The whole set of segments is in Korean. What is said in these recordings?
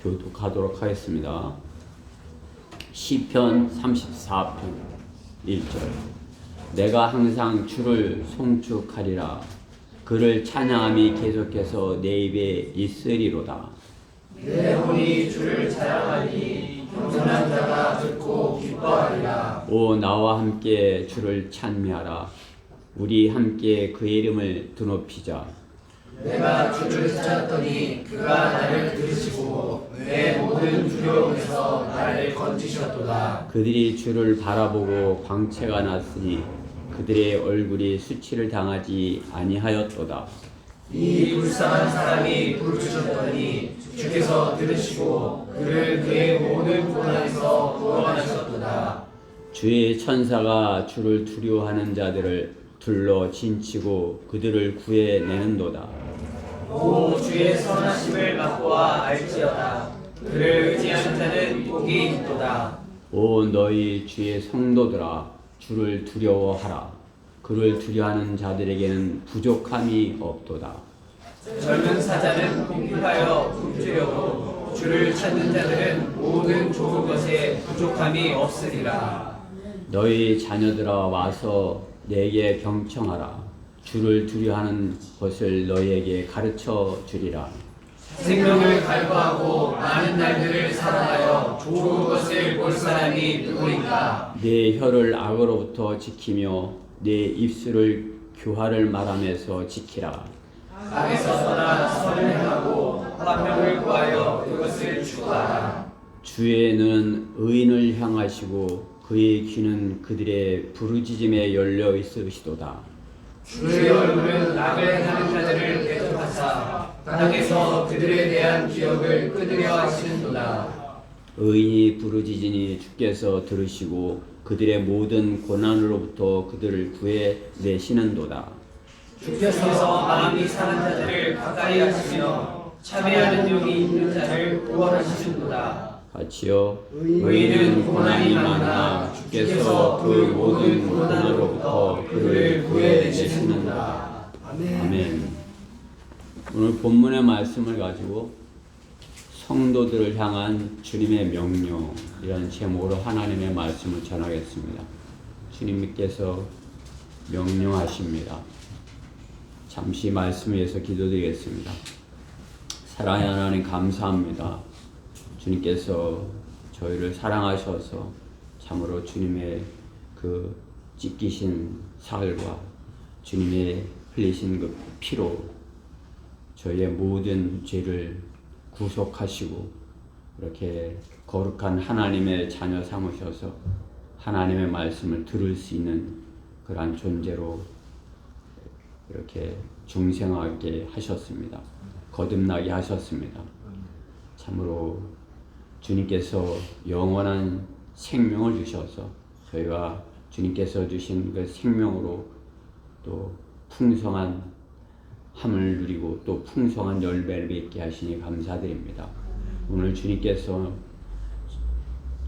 교독하도록 하겠습니다. 시편 34편 1절. 내가 항상 주를 송축하리라. 그를 찬양함이 계속해서 내 입에 있으리로다. 내 혼이 주를 찬양하니 겸손한 자가 듣고 기뻐하리라. 오 나와 함께 주를 찬미하라. 우리 함께 그의 이름을 드높이자. 내가 주를 찾았더니 그가 나를 들으시고 내 모든 두려움에서 나를 건지셨도다. 그들이 주를 바라보고 광채가 났으니 그들의 얼굴이 수치를 당하지 아니하였도다. 이 불쌍한 사람이 부르셨더니 주께서 들으시고 그를 그의 모든 고난에서 구원하셨도다. 주의 천사가 주를 두려워하는 자들을 둘러 진치고 그들을 구해내는도다. 오 주의 선하심을 맛보아 알지어다. 그를 의지하는 자는 복이 있도다. 오 너희 주의 성도들아, 주를 두려워하라. 그를 두려워하는 자들에게는 부족함이 없도다. 젊은 사자는 공급하여 굶주려고 주를 찾는 자들은 모든 좋은 것에 부족함이 없으리라. 너희 자녀들아 와서 내게 경청하라. 주를 두려워하는 것을 너희에게 가르쳐 주리라. 생명을 갈구하고 많은 날들을 사랑하여 좋은 것을 볼 사람이 누구인가? 내 혀를 악으로부터 지키며 내 입술을 교화를 말하면서 지키라. 악에서 떠나 선을 행하고 화평을 구하여 그것을 추구하라. 주의 눈은 의인을 향하시고 그의 귀는 그들의 부르짖음에 열려 있으시도다. 주의 얼굴은 악을 행하는 자들을 대적하사 땅에서 그들에 대한 기억을 끊으려 하시는도다. 의인이 부르짖으니 주께서 들으시고 그들의 모든 고난으로부터 그들을 구해내시는도다. 주께서 마음이 상한 자들을 가까이 하시며 참회하는 영이 있는 자를 구원하시는도다. 같이요. 의인은 고난이 많으나 주께서 그 모든 고난으로부터 그를 구해내시는도다. 아멘. 오늘 본문의 말씀을 가지고 성도들을 향한 주님의 명령, 이런 제목으로 하나님의 말씀을 전하겠습니다. 주님께서 명령하십니다. 잠시 말씀 위해서 기도드리겠습니다. 사랑의 하나님 감사합니다. 주님께서 저희를 사랑하셔서 참으로 주님의 그 찢기신 살과 주님의 흘리신 그 피로 저희의 모든 죄를 구속하시고 이렇게 거룩한 하나님의 자녀 삼으셔서 하나님의 말씀을 들을 수 있는 그러한 존재로 이렇게 중생하게 하셨습니다. 거듭나게 하셨습니다. 참으로 주님께서 영원한 생명을 주셔서 저희가 주님께서 주신 그 생명으로 또 풍성한 함을 누리고 또 풍성한 열매를 맺게 하시니 감사드립니다. 오늘 주님께서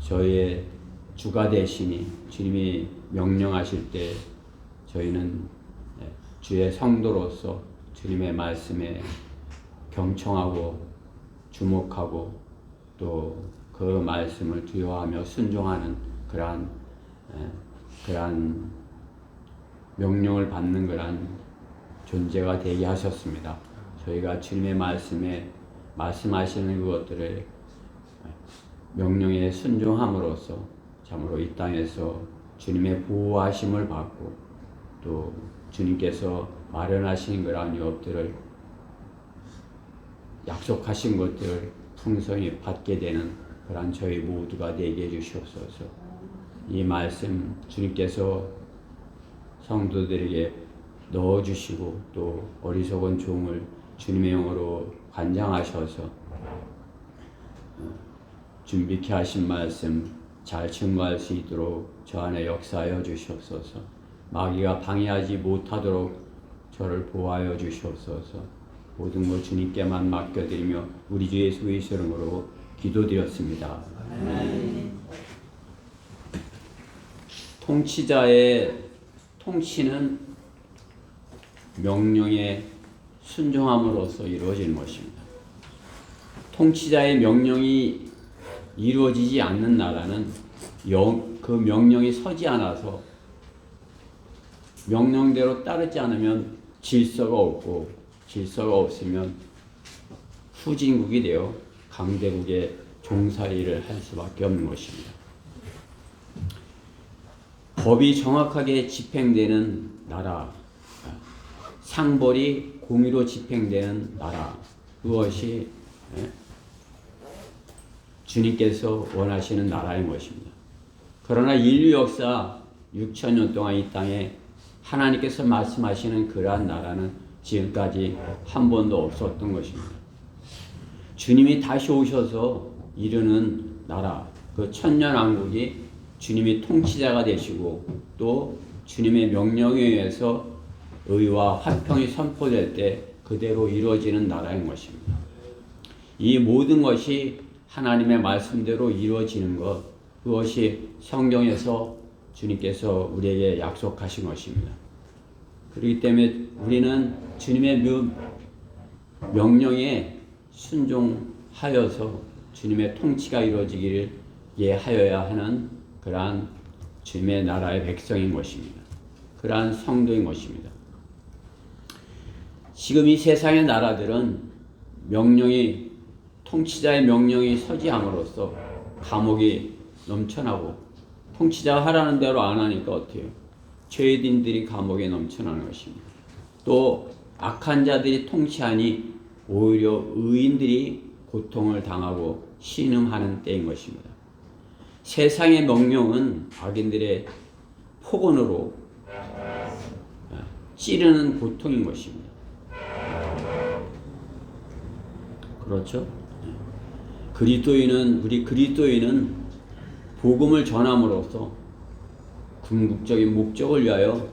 저희의 주가 되시니 주님이 명령하실 때 저희는 주의 성도로서 주님의 말씀에 경청하고 주목하고 또 그 말씀을 두려워하며 순종하는 그러한 명령을 받는 그러한 존재가 되게 하셨습니다. 저희가 주님의 말씀에 말씀하시는 그것들을 명령에 순종함으로써 참으로 이 땅에서 주님의 보호하심을 받고 또 주님께서 마련하신 그러한 유업들을 약속하신 것들을 풍성히 받게 되는 그러한 저희 모두가 되게 해주시옵소서. 이 말씀 주님께서 성도들에게 넣어주시고 또 어리석은 종을 주님의 영으로 관장하셔서 준비케 하신 말씀 잘 증거할 수 있도록 저 안에 역사하여 주시옵소서. 마귀가 방해하지 못하도록 저를 보호하여 주시옵소서. 모든 것 주님께만 맡겨드리며 우리 주 예수 그리스도의 이름으로 기도드렸습니다. 통치자의 통치는 명령에 순종함으로써 이루어지는 것입니다. 통치자의 명령이 이루어지지 않는 나라는 그 명령이 서지 않아서 명령대로 따르지 않으면 질서가 없고 질서가 없으면 후진국이 되어 강대국의 종살이를 할 수밖에 없는 것입니다. 법이 정확하게 집행되는 나라, 상벌이 공의로 집행되는 나라, 그것이 주님께서 원하시는 나라인 것입니다. 그러나 인류 역사 6,000년 동안 이 땅에 하나님께서 말씀하시는 그러한 나라는 지금까지 한 번도 없었던 것입니다. 주님이 다시 오셔서 이루는 나라, 그 천년왕국이 주님이 통치자가 되시고 또 주님의 명령에 의해서 의와 화평이 선포될 때 그대로 이루어지는 나라인 것입니다. 이 모든 것이 하나님의 말씀대로 이루어지는 것, 그것이 성경에서 주님께서 우리에게 약속하신 것입니다. 그렇기 때문에 우리는 주님의 명령에 순종하여서 주님의 통치가 이루어지기를 예하여야 하는 그러한 주님의 나라의 백성인 것입니다. 그러한 성도인 것입니다. 지금 이 세상의 나라들은 통치자의 명령이 서지 함으로써 감옥이 넘쳐나고 통치자가 하라는 대로 안 하니까 어때요? 죄인들이 감옥에 넘쳐나는 것입니다. 또 악한 자들이 통치하니 오히려 의인들이 고통을 당하고 신음하는 때인 것입니다. 세상의 명령은 악인들의 폭언으로 찌르는 고통인 것입니다. 그렇죠? 우리 그리스도인은 복음을 전함으로써 궁극적인 목적을 위하여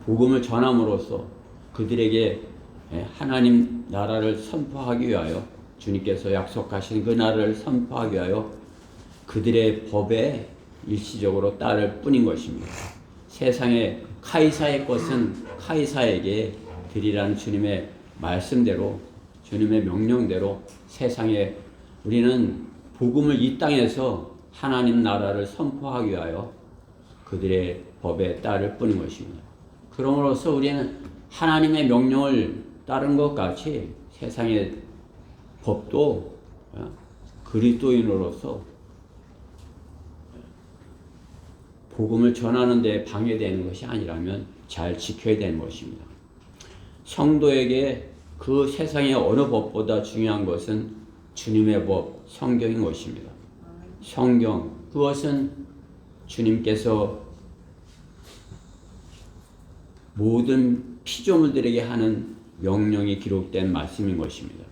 복음을 전함으로써 그들에게 하나님 나라를 선포하기 위하여 주님께서 약속하신 그 나라를 선포하기 위하여 그들의 법에 일시적으로 따를 뿐인 것입니다. 세상의 카이사의 것은 카이사에게 드리라는 주님의 말씀대로 주님의 명령대로 세상에 우리는 복음을 이 땅에서 하나님 나라를 선포하기 위하여 그들의 법에 따를 뿐인 것입니다. 그러므로서 우리는 하나님의 명령을 따른 것 같이 세상의 법도 그리스도인으로서 복음을 전하는 데 방해되는 것이 아니라면 잘 지켜야 되는 것입니다. 성도에게 그 세상의 어느 법보다 중요한 것은 주님의 법, 성경인 것입니다. 성경, 그것은 주님께서 모든 피조물들에게 하는 명령이 기록된 말씀인 것입니다.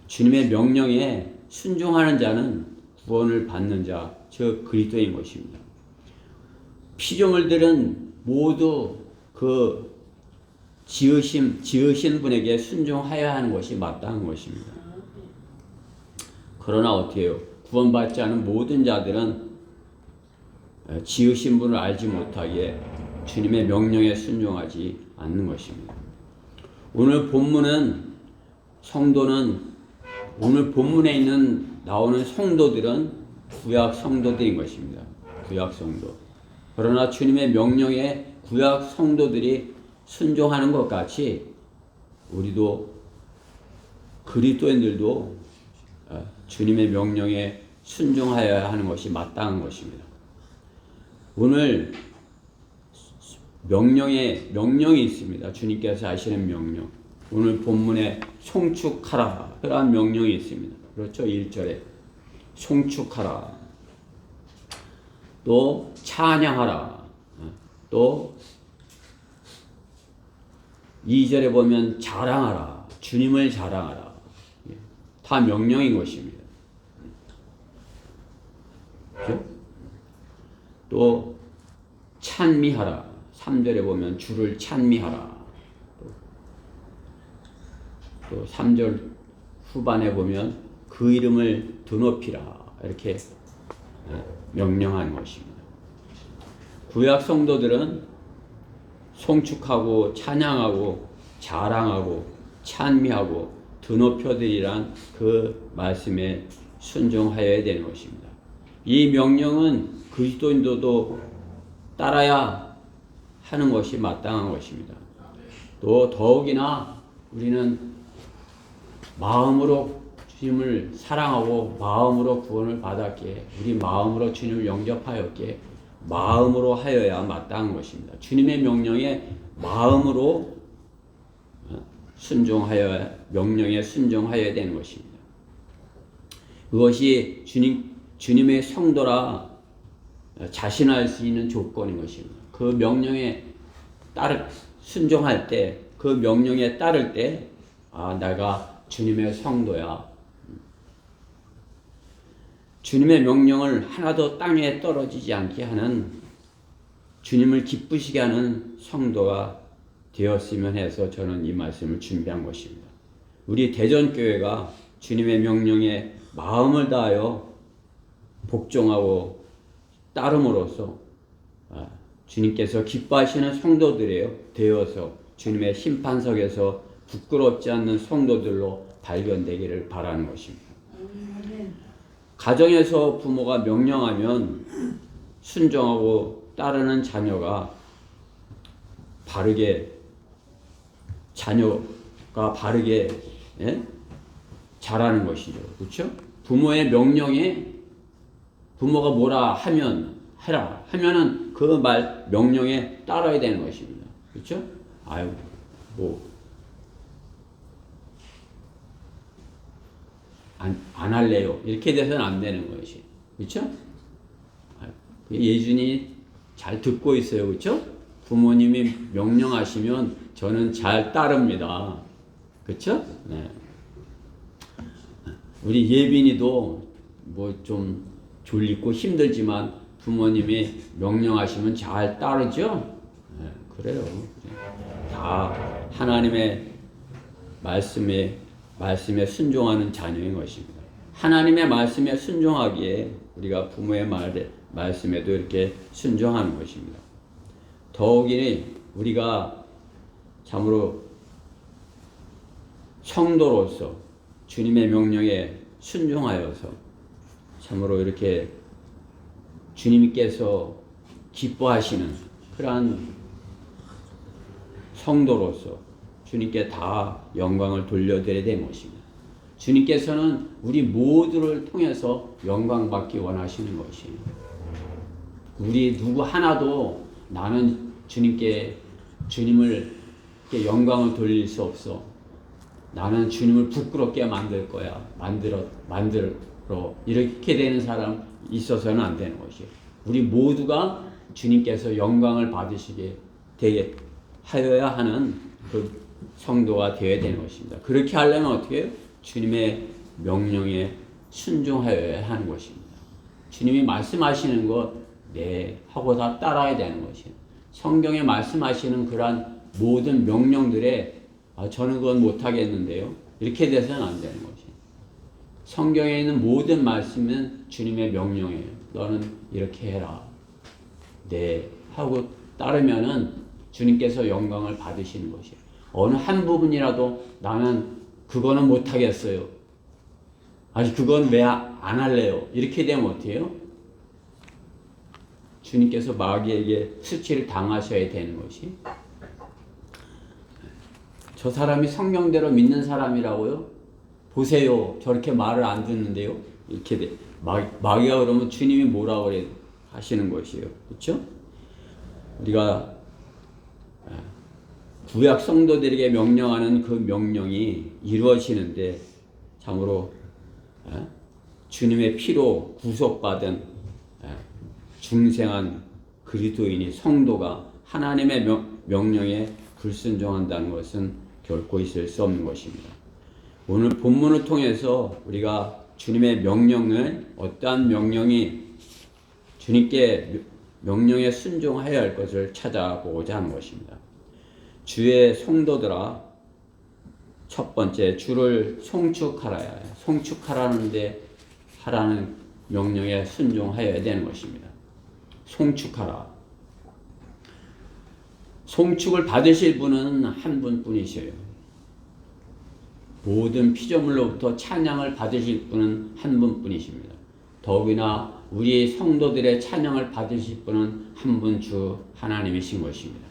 주님의 명령에 순종하는 자는 구원을 받는 자, 즉 그리스도인 것입니다. 피조물들은 모두 그 지으신 분에게 순종하여야 하는 것이 마땅한 것입니다. 그러나 어떻게 해요? 구원받지 않은 모든 자들은 지으신 분을 알지 못하기에 주님의 명령에 순종하지 않는 것입니다. 오늘 본문은 오늘 본문에 나오는 성도들은 구약 성도들인 것입니다. 구약 성도. 그러나 주님의 명령에 구약 성도들이 순종하는 것 같이 우리도 그리스도인들도 주님의 명령에 순종하여야 하는 것이 마땅한 것입니다. 오늘 명령이 있습니다. 주님께서 하시는 명령. 오늘 본문에 송축하라. 그러한 명령이 있습니다. 그렇죠? 1절에 송축하라. 또 찬양하라. 또 2절에 보면 자랑하라. 주님을 자랑하라. 다 명령인 것입니다. 그렇죠? 또 찬미하라. 3절에 보면 주를 찬미하라. 또 3절 후반에 보면 그 이름을 드높이라. 이렇게 명령하는 것입니다. 구약 성도들은 송축하고 찬양하고 자랑하고 찬미하고 드높여드리란 그 말씀에 순종하여야 되는 것입니다. 이 명령은 그리스도인들도 따라야 하는 것이 마땅한 것입니다. 또 더욱이나 우리는 마음으로 주님을 사랑하고 마음으로 구원을 받았기에 우리 마음으로 주님을 영접하였기에 마음으로 하여야 마땅한 것입니다. 주님의 명령에 마음으로 명령에 순종하여야 되는 것입니다. 그것이 주님의 성도라 자신할 수 있는 조건인 것입니다. 그 명령에 순종할 때, 그 명령에 따를 때, 내가 주님의 성도야. 주님의 명령을 하나도 땅에 떨어지지 않게 하는, 주님을 기쁘시게 하는 성도가 되었으면 해서 저는 이 말씀을 준비한 것입니다. 우리 대전교회가 주님의 명령에 마음을 다하여 복종하고 따름으로써 주님께서 기뻐하시는 성도들이에요. 되어서 주님의 심판석에서 부끄럽지 않는 성도들로 발견되기를 바라는 것입니다. 가정에서 부모가 명령하면 순종하고 따르는 자녀가 바르게 자라는 것이죠. 그렇죠? 부모의 명령에 부모가 뭐라 하면 해라 하면은 그 명령에 따라야 되는 것입니다. 그렇죠? 안 할래요. 이렇게 돼서는 안 되는 것이. 그렇죠? 예준이 잘 듣고 있어요. 그렇죠? 부모님이 명령하시면 저는 잘 따릅니다. 그렇죠? 네. 우리 예빈이도 좀 졸리고 힘들지만 부모님이 명령하시면 잘 따르죠? 네, 그래요. 다 하나님의 말씀에 순종하는 자녀인 것입니다. 하나님의 말씀에 순종하기에 우리가 부모의 말씀에도 이렇게 순종하는 것입니다. 더욱이 우리가 참으로 성도로서 주님의 명령에 순종하여서 참으로 이렇게 주님께서 기뻐하시는 그러한 성도로서 주님께 다 영광을 돌려드려야 되는 것입니다. 주님께서는 우리 모두를 통해서 영광 받기 원하시는 것이에요. 우리 누구 하나도 나는 주님을 영광을 돌릴 수 없어. 나는 주님을 부끄럽게 만들 거야. 만들어. 이렇게 되는 사람 있어서는 안 되는 것이에요. 우리 모두가 주님께서 영광을 받으시게 하여야 하는 그 성도가 되어야 되는 것입니다. 그렇게 하려면 어떻게 해요? 주님의 명령에 순종하여야 하는 것입니다. 주님이 말씀하시는 것 하고 다 따라야 되는 것이에요. 성경에 말씀하시는 그러한 모든 명령들에 저는 그건 못하겠는데요. 이렇게 돼서는 안 되는 것이에요. 성경에 있는 모든 말씀은 주님의 명령이에요. 너는 이렇게 해라. 하고 따르면은 주님께서 영광을 받으시는 것이에요. 어느 한 부분이라도 나는 그거는 못하겠어요. 그건 왜 안 할래요? 이렇게 되면 어떻게 해요? 주님께서 마귀에게 수치를 당하셔야 되는 것이. 저 사람이 성경대로 믿는 사람이라고요? 보세요. 저렇게 말을 안 듣는데요. 이렇게 돼. 마귀가 그러면 주님이 뭐라고 하시는 것이에요. 그렇죠? 우리가 구약 성도들에게 명령하는 그 명령이 이루어지는데 참으로 주님의 피로 구속받은 중생한 그리스도인이 성도가 하나님의 명령에 불순종한다는 것은 결코 있을 수 없는 것입니다. 오늘 본문을 통해서 우리가 주님의 명령을 어떠한 명령이 주님께 명령에 순종해야 할 것을 찾아보고자 하는 것입니다. 주의 성도들아, 첫 번째 주를 송축하라. 송축하라는데 하라는 명령에 순종하여야 되는 것입니다. 송축하라. 송축을 받으실 분은 한 분뿐이셔요. 모든 피조물로부터 찬양을 받으실 분은 한 분뿐이십니다. 더욱이나 우리 성도들의 찬양을 받으실 분은 한 분 주 하나님이신 것입니다.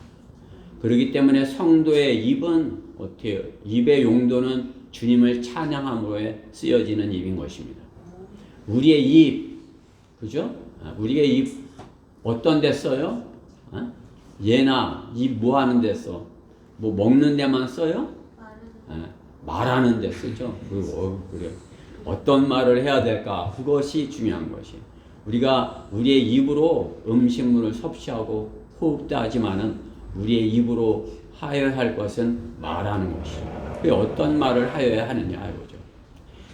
그렇기 때문에 성도의 입은 어때요? 입의 용도는 주님을 찬양함으로에 쓰여지는 입인 것입니다. 우리의 입, 그죠? 우리의 입 어떤 데 써요? 예나 입 뭐 하는 데 써? 뭐 먹는 데만 써요? 말하는 데 쓰죠. 그래. 어떤 말을 해야 될까? 그것이 중요한 것이에요. 우리가 우리의 입으로 음식물을 섭취하고 호흡도 하지만은 우리의 입으로 하여야 할 것은 말하는 것이에요. 그게 어떤 말을 하여야 하느냐 이거죠.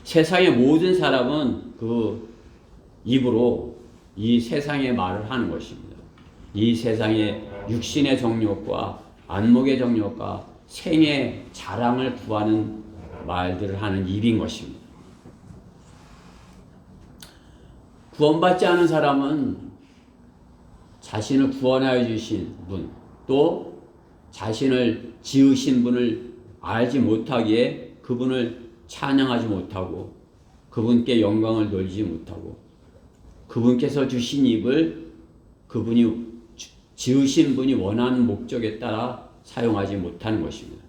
세상의 모든 사람은 그 입으로 이 세상의 말을 하는 것입니다. 이 세상의 육신의 정욕과 안목의 정욕과 생의 자랑을 구하는 말들을 하는 입인 것입니다. 구원받지 않은 사람은 자신을 구원하여 주신 분, 또 자신을 지으신 분을 알지 못하기에 그분을 찬양하지 못하고 그분께 영광을 돌리지 못하고 그분께서 주신 입을 그분이 지으신 분이 원하는 목적에 따라 사용하지 못하는 것입니다.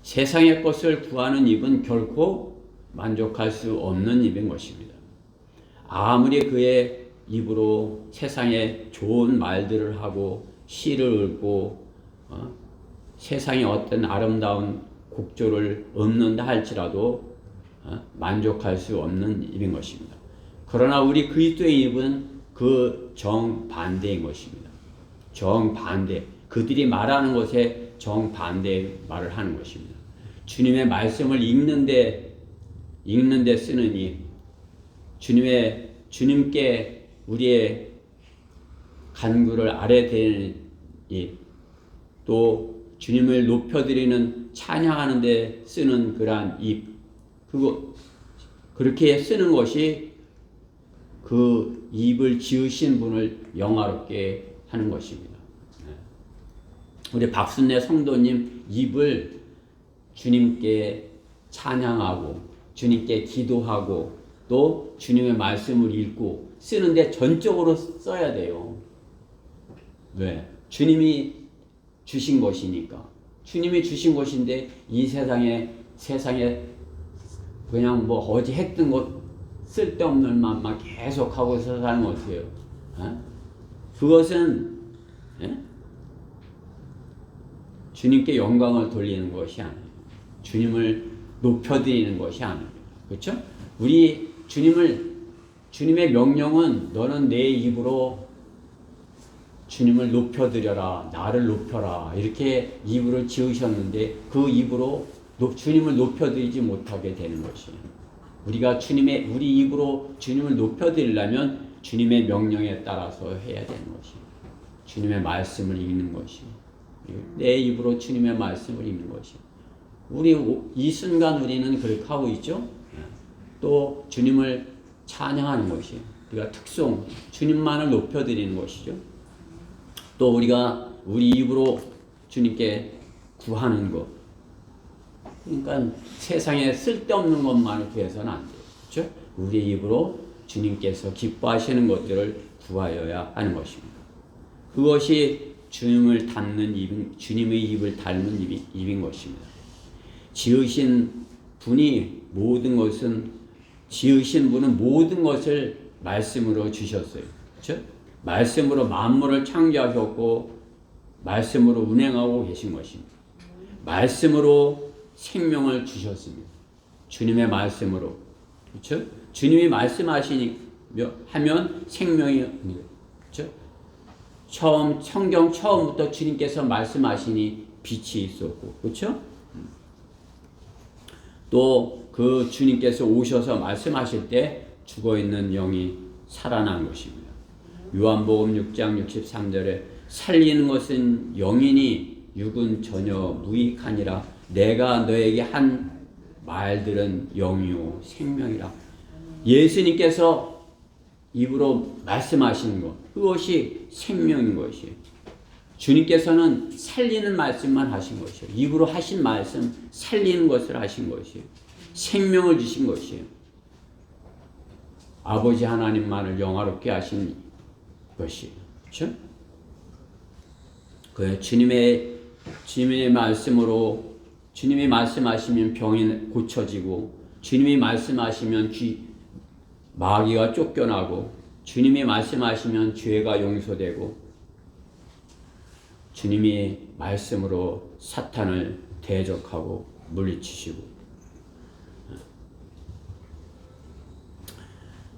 세상의 것을 구하는 입은 결코 만족할 수 없는 입인 것입니다. 아무리 그의 입으로 세상에 좋은 말들을 하고 시를 읽고 세상에 어떤 아름다운 곡조를 읊는다 할지라도 만족할 수 없는 입인 것입니다. 그러나 우리 그리스도의 입은 그 정반대인 것입니다. 정반대. 그들이 말하는 것에 정반대의 말을 하는 것입니다. 주님의 말씀을 읽는데 쓰는 입, 주님께 우리의 간구를 아뢰되는 입, 또 주님을 높여드리는 찬양하는 데 쓰는 그러한 입, 그렇게 쓰는 것이 그 입을 지으신 분을 영화롭게 하는 것입니다. 우리 박순례 성도님 입을 주님께 찬양하고 주님께 기도하고 또 주님의 말씀을 읽고 쓰는데 전적으로 써야 돼요. 왜? 주님이 주신 것이니까. 주님이 주신 것인데 이 세상에 그냥 뭐 어제 했던 것 쓸데없는 말만 계속 하고서 살면 어떻게 해요? 그것은 주님께 영광을 돌리는 것이 아니에요. 주님을 높여드리는 것이 아닙니다. 그렇죠? 우리 주님의 명령은 너는 내 입으로 주님을 높여드려라, 나를 높여라 이렇게 입으로 지으셨는데 그 입으로 주님을 높여드리지 못하게 되는 것이에요. 우리가 우리 입으로 주님을 높여드리려면 주님의 명령에 따라서 해야 되는 것이에요. 주님의 말씀을 읽는 것이 내 입으로 주님의 말씀을 읽는 것이 이 순간 우리는 그렇게 하고 있죠. 또 주님을 찬양하는 것이 우리가 특송 주님만을 높여드리는 것이죠. 또 우리가 우리 입으로 주님께 구하는 것, 그러니까 세상에 쓸데없는 것만을 구해서는 안 돼요. 그렇죠? 우리 입으로 주님께서 기뻐하시는 것들을 구하여야 하는 것입니다. 그것이 주님의 입을 닮은 입인 것입니다. 지으신 분은 모든 것을 말씀으로 주셨어요. 그렇죠? 말씀으로 만물을 창조하셨고 말씀으로 운행하고 계신 것입니다. 말씀으로 생명을 주셨습니다. 주님의 말씀으로. 그렇죠? 주님이 말씀하시니 하면 생명이 그렇죠? 성경 처음부터 주님께서 말씀하시니 빛이 있었고, 그렇죠? 또 그 주님께서 오셔서 말씀하실 때 죽어있는 영이 살아난 것입니다. 요한복음 6장 63절에 살리는 것은 영이니 육은 전혀 무익하니라. 내가 너에게 한 말들은 영이요 생명이라. 예수님께서 입으로 말씀하시는 것, 그것이 생명인 것이에요. 주님께서는 살리는 말씀만 하신 것이에요. 입으로 하신 말씀, 살리는 것을 하신 것이에요. 생명을 주신 것이에요. 아버지 하나님만을 영화롭게 하신 것이에요. 그렇죠? 그 주님의 말씀으로, 주님이 말씀하시면 병이 고쳐지고, 주님이 말씀하시면 마귀가 쫓겨나고, 주님이 말씀하시면 죄가 용서되고, 주님이 말씀으로 사탄을 대적하고 물리치시고,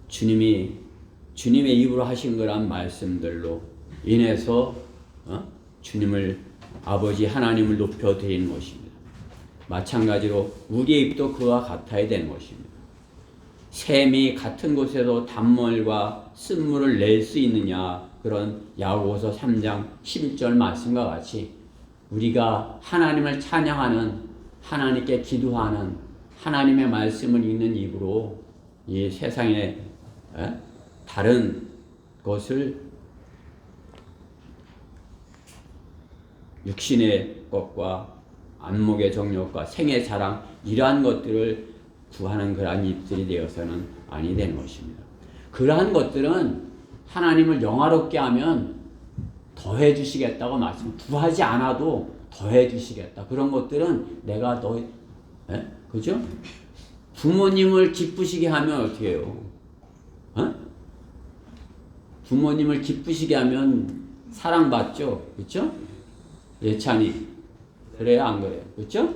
주님의 입으로 하신 거란 말씀들로 인해서 주님을, 아버지 하나님을 높여드리는 것입니다. 마찬가지로 우리의 입도 그와 같아야 되는 것입니다. 샘이 같은 곳에서 단물과 쓴물을 낼 수 있느냐, 그런 야고보서 3장 11절 말씀과 같이 우리가 하나님을 찬양하는, 하나님께 기도하는, 하나님의 말씀을 읽는 입으로 이 세상에 다른 것을, 육신의 것과 안목의 정욕과 생의 자랑, 이러한 것들을 구하는 그러한 입술이 되어서는 아니 되는 것입니다. 그러한 것들은 하나님을 영화롭게 하면 더해 주시겠다고 말씀, 구하지 않아도 더해 주시겠다. 그런 것들은 내가 그죠? 부모님을 기쁘시게 하면 어떻게 해요? 부모님을 기쁘시게 하면 사랑받죠? 그렇죠? 예찬이 그래요, 안 그래요? 그렇죠?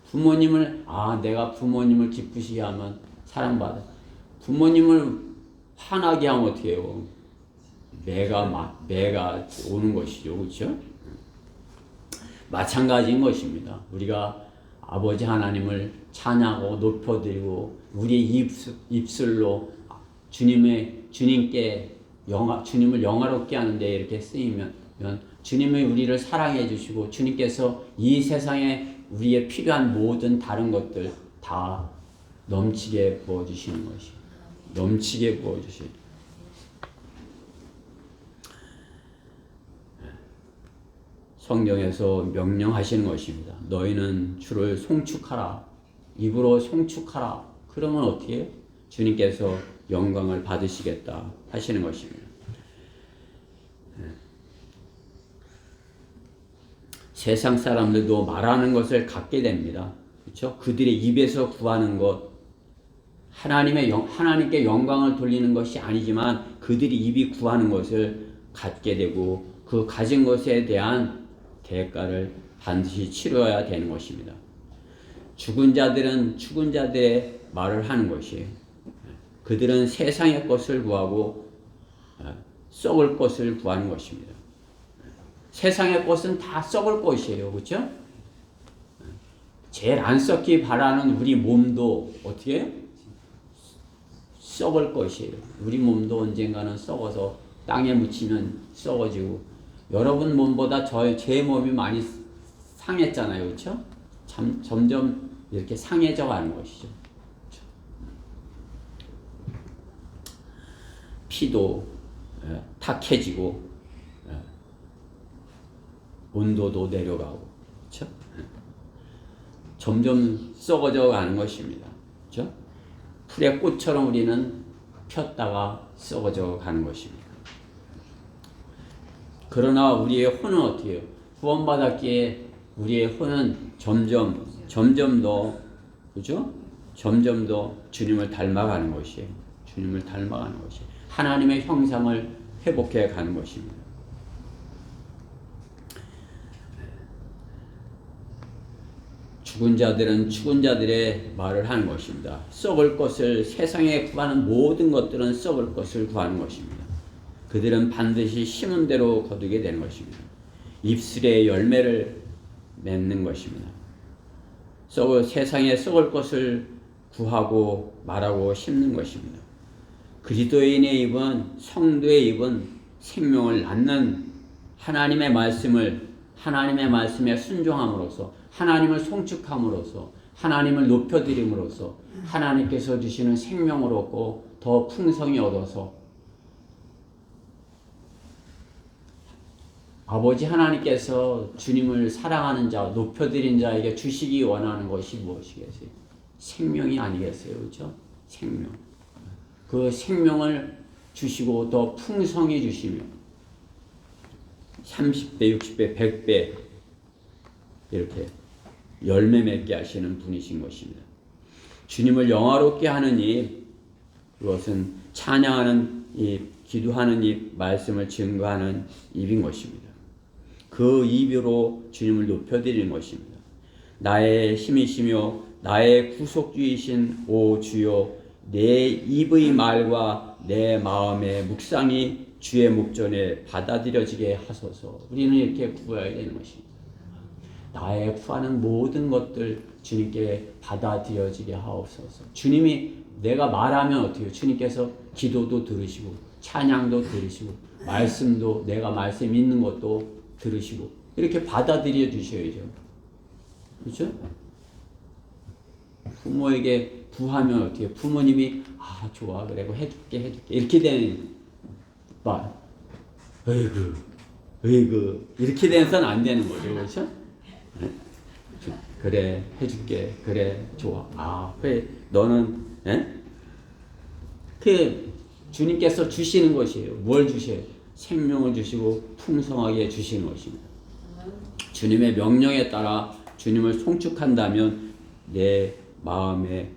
부모님을, 내가 부모님을 기쁘시게 하면 사랑받아. 부모님을 화나게 하면 어떻게 해요? 매가 오는 것이죠. 그렇죠? 마찬가지인 것입니다. 우리가 아버지 하나님을 찬양하고 높여드리고 우리의 입술로 주님께 주님을 영화롭게 하는데 이렇게 쓰이면 주님이 우리를 사랑해 주시고, 주님께서 이 세상에 우리의 필요한 모든 다른 것들 다 넘치게 부어주시는 것이, 넘치게 부어주시. 성경에서 명령하시는 것입니다. 너희는 주를 송축하라. 입으로 송축하라. 그러면 어떻게 해요? 주님께서 영광을 받으시겠다 하시는 것입니다. 세상 사람들도 말하는 것을 갖게 됩니다. 그렇죠? 그들의 입에서 구하는 것, 하나님께 영광을 돌리는 것이 아니지만 그들이 입이 구하는 것을 갖게 되고, 그 가진 것에 대한 대가를 반드시 치러야 되는 것입니다. 죽은 자들은 죽은 자들의 말을 하는 것이에요. 그들은 세상의 것을 구하고 썩을 것을 구하는 것입니다. 세상의 것은 다 썩을 것이에요. 그렇죠? 제일 안 썩기 바라는 우리 몸도 어떻게 해요? 썩을 것이에요. 우리 몸도 언젠가는 썩어서 땅에 묻히면 썩어지고, 여러분 몸보다 제 몸이 많이 상했잖아요. 그렇죠? 점점 이렇게 상해져 가는 것이죠. 그렇죠? 피도 탁해지고 온도도 내려가고, 그렇죠? 점점 썩어져 가는 것입니다. 그렇죠? 풀의 꽃처럼 우리는 폈다가 썩어져 가는 것입니다. 그러나 우리의 혼은 어떻게 해요? 구원받았기에 우리의 혼은 점점 더, 그죠? 점점 더 주님을 닮아가는 것이에요. 주님을 닮아가는 것이 하나님의 형상을 회복해 가는 것입니다. 죽은 자들은 죽은 자들의 말을 하는 것입니다. 썩을 것을, 세상에 구하는 모든 것들은 썩을 것을 구하는 것입니다. 그들은 반드시 심은 대로 거두게 되는 것입니다. 입술의 열매를 맺는 것입니다. 세상에 썩을 것을 구하고 말하고 심는 것입니다. 그리스도인의 입은, 성도의 입은 생명을 낳는 하나님의 말씀에 순종함으로써, 하나님을 송축함으로써, 하나님을 높여드림으로써 하나님께서 주시는 생명을 얻고 더 풍성히 얻어서 아버지 하나님께서 주님을 사랑하는 자, 높여드린 자에게 주시기 원하는 것이 무엇이겠어요? 생명이 아니겠어요? 그렇죠? 생명. 그 생명을 주시고 더 풍성히 주시며 30배, 60배, 100배 이렇게 열매 맺게 하시는 분이신 것입니다. 주님을 영화롭게 하는 입, 그것은 찬양하는 입, 기도하는 입, 말씀을 증거하는 입인 것입니다. 그 입으로 주님을 높여드리는 것입니다. 나의 힘이시며 나의 구속주이신 오 주여, 내 입의 말과 내 마음의 묵상이 주의 목전에 받아들여지게 하소서. 우리는 이렇게 구해야 되는 것입니다. 나의 구하는 모든 것들 주님께 받아들여지게 하옵소서. 주님이 내가 말하면 어떻게 해요? 주님께서 기도도 들으시고 찬양도 들으시고 말씀도 내가 말씀 있는 것도 들으시고 이렇게 받아들여 주셔야죠. 그렇죠? 부모에게 구하면 어떻게 해요? 부모님이 아 좋아 그래 해줄게 이렇게 되는 말 어이구 이렇게 돼서는 안 되는 거죠. 그렇죠? 그래 해줄게 그래 좋아 아 그래 너는 그 주님께서 주시는 것이에요. 뭘 주셔요? 생명을 주시고 풍성하게 주시는 것입니다. 주님의 명령에 따라 주님을 송축한다면 내 마음의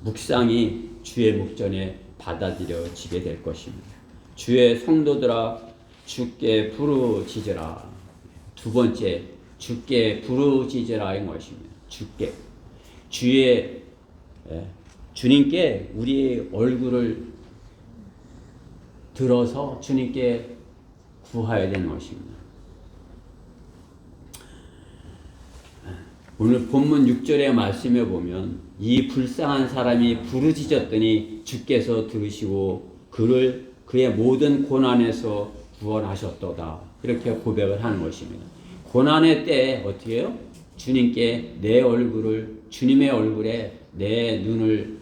묵상이 주의 목전에 받아들여지게 될 것입니다. 주의 성도들아 주께 부르짖으라. 두 번째 주께 부르짖으라인 것입니다. 주님께 우리의 얼굴을 들어서 주님께 구해야 되는 것입니다. 오늘 본문 6절의 말씀에 보면 이 불쌍한 사람이 부르짖었더니 주께서 들으시고 그의 모든 고난에서 구원하셨도다. 이렇게 고백을 하는 것입니다. 고난의 때에 어떻게 해요? 주님께 주님의 얼굴에 내 눈을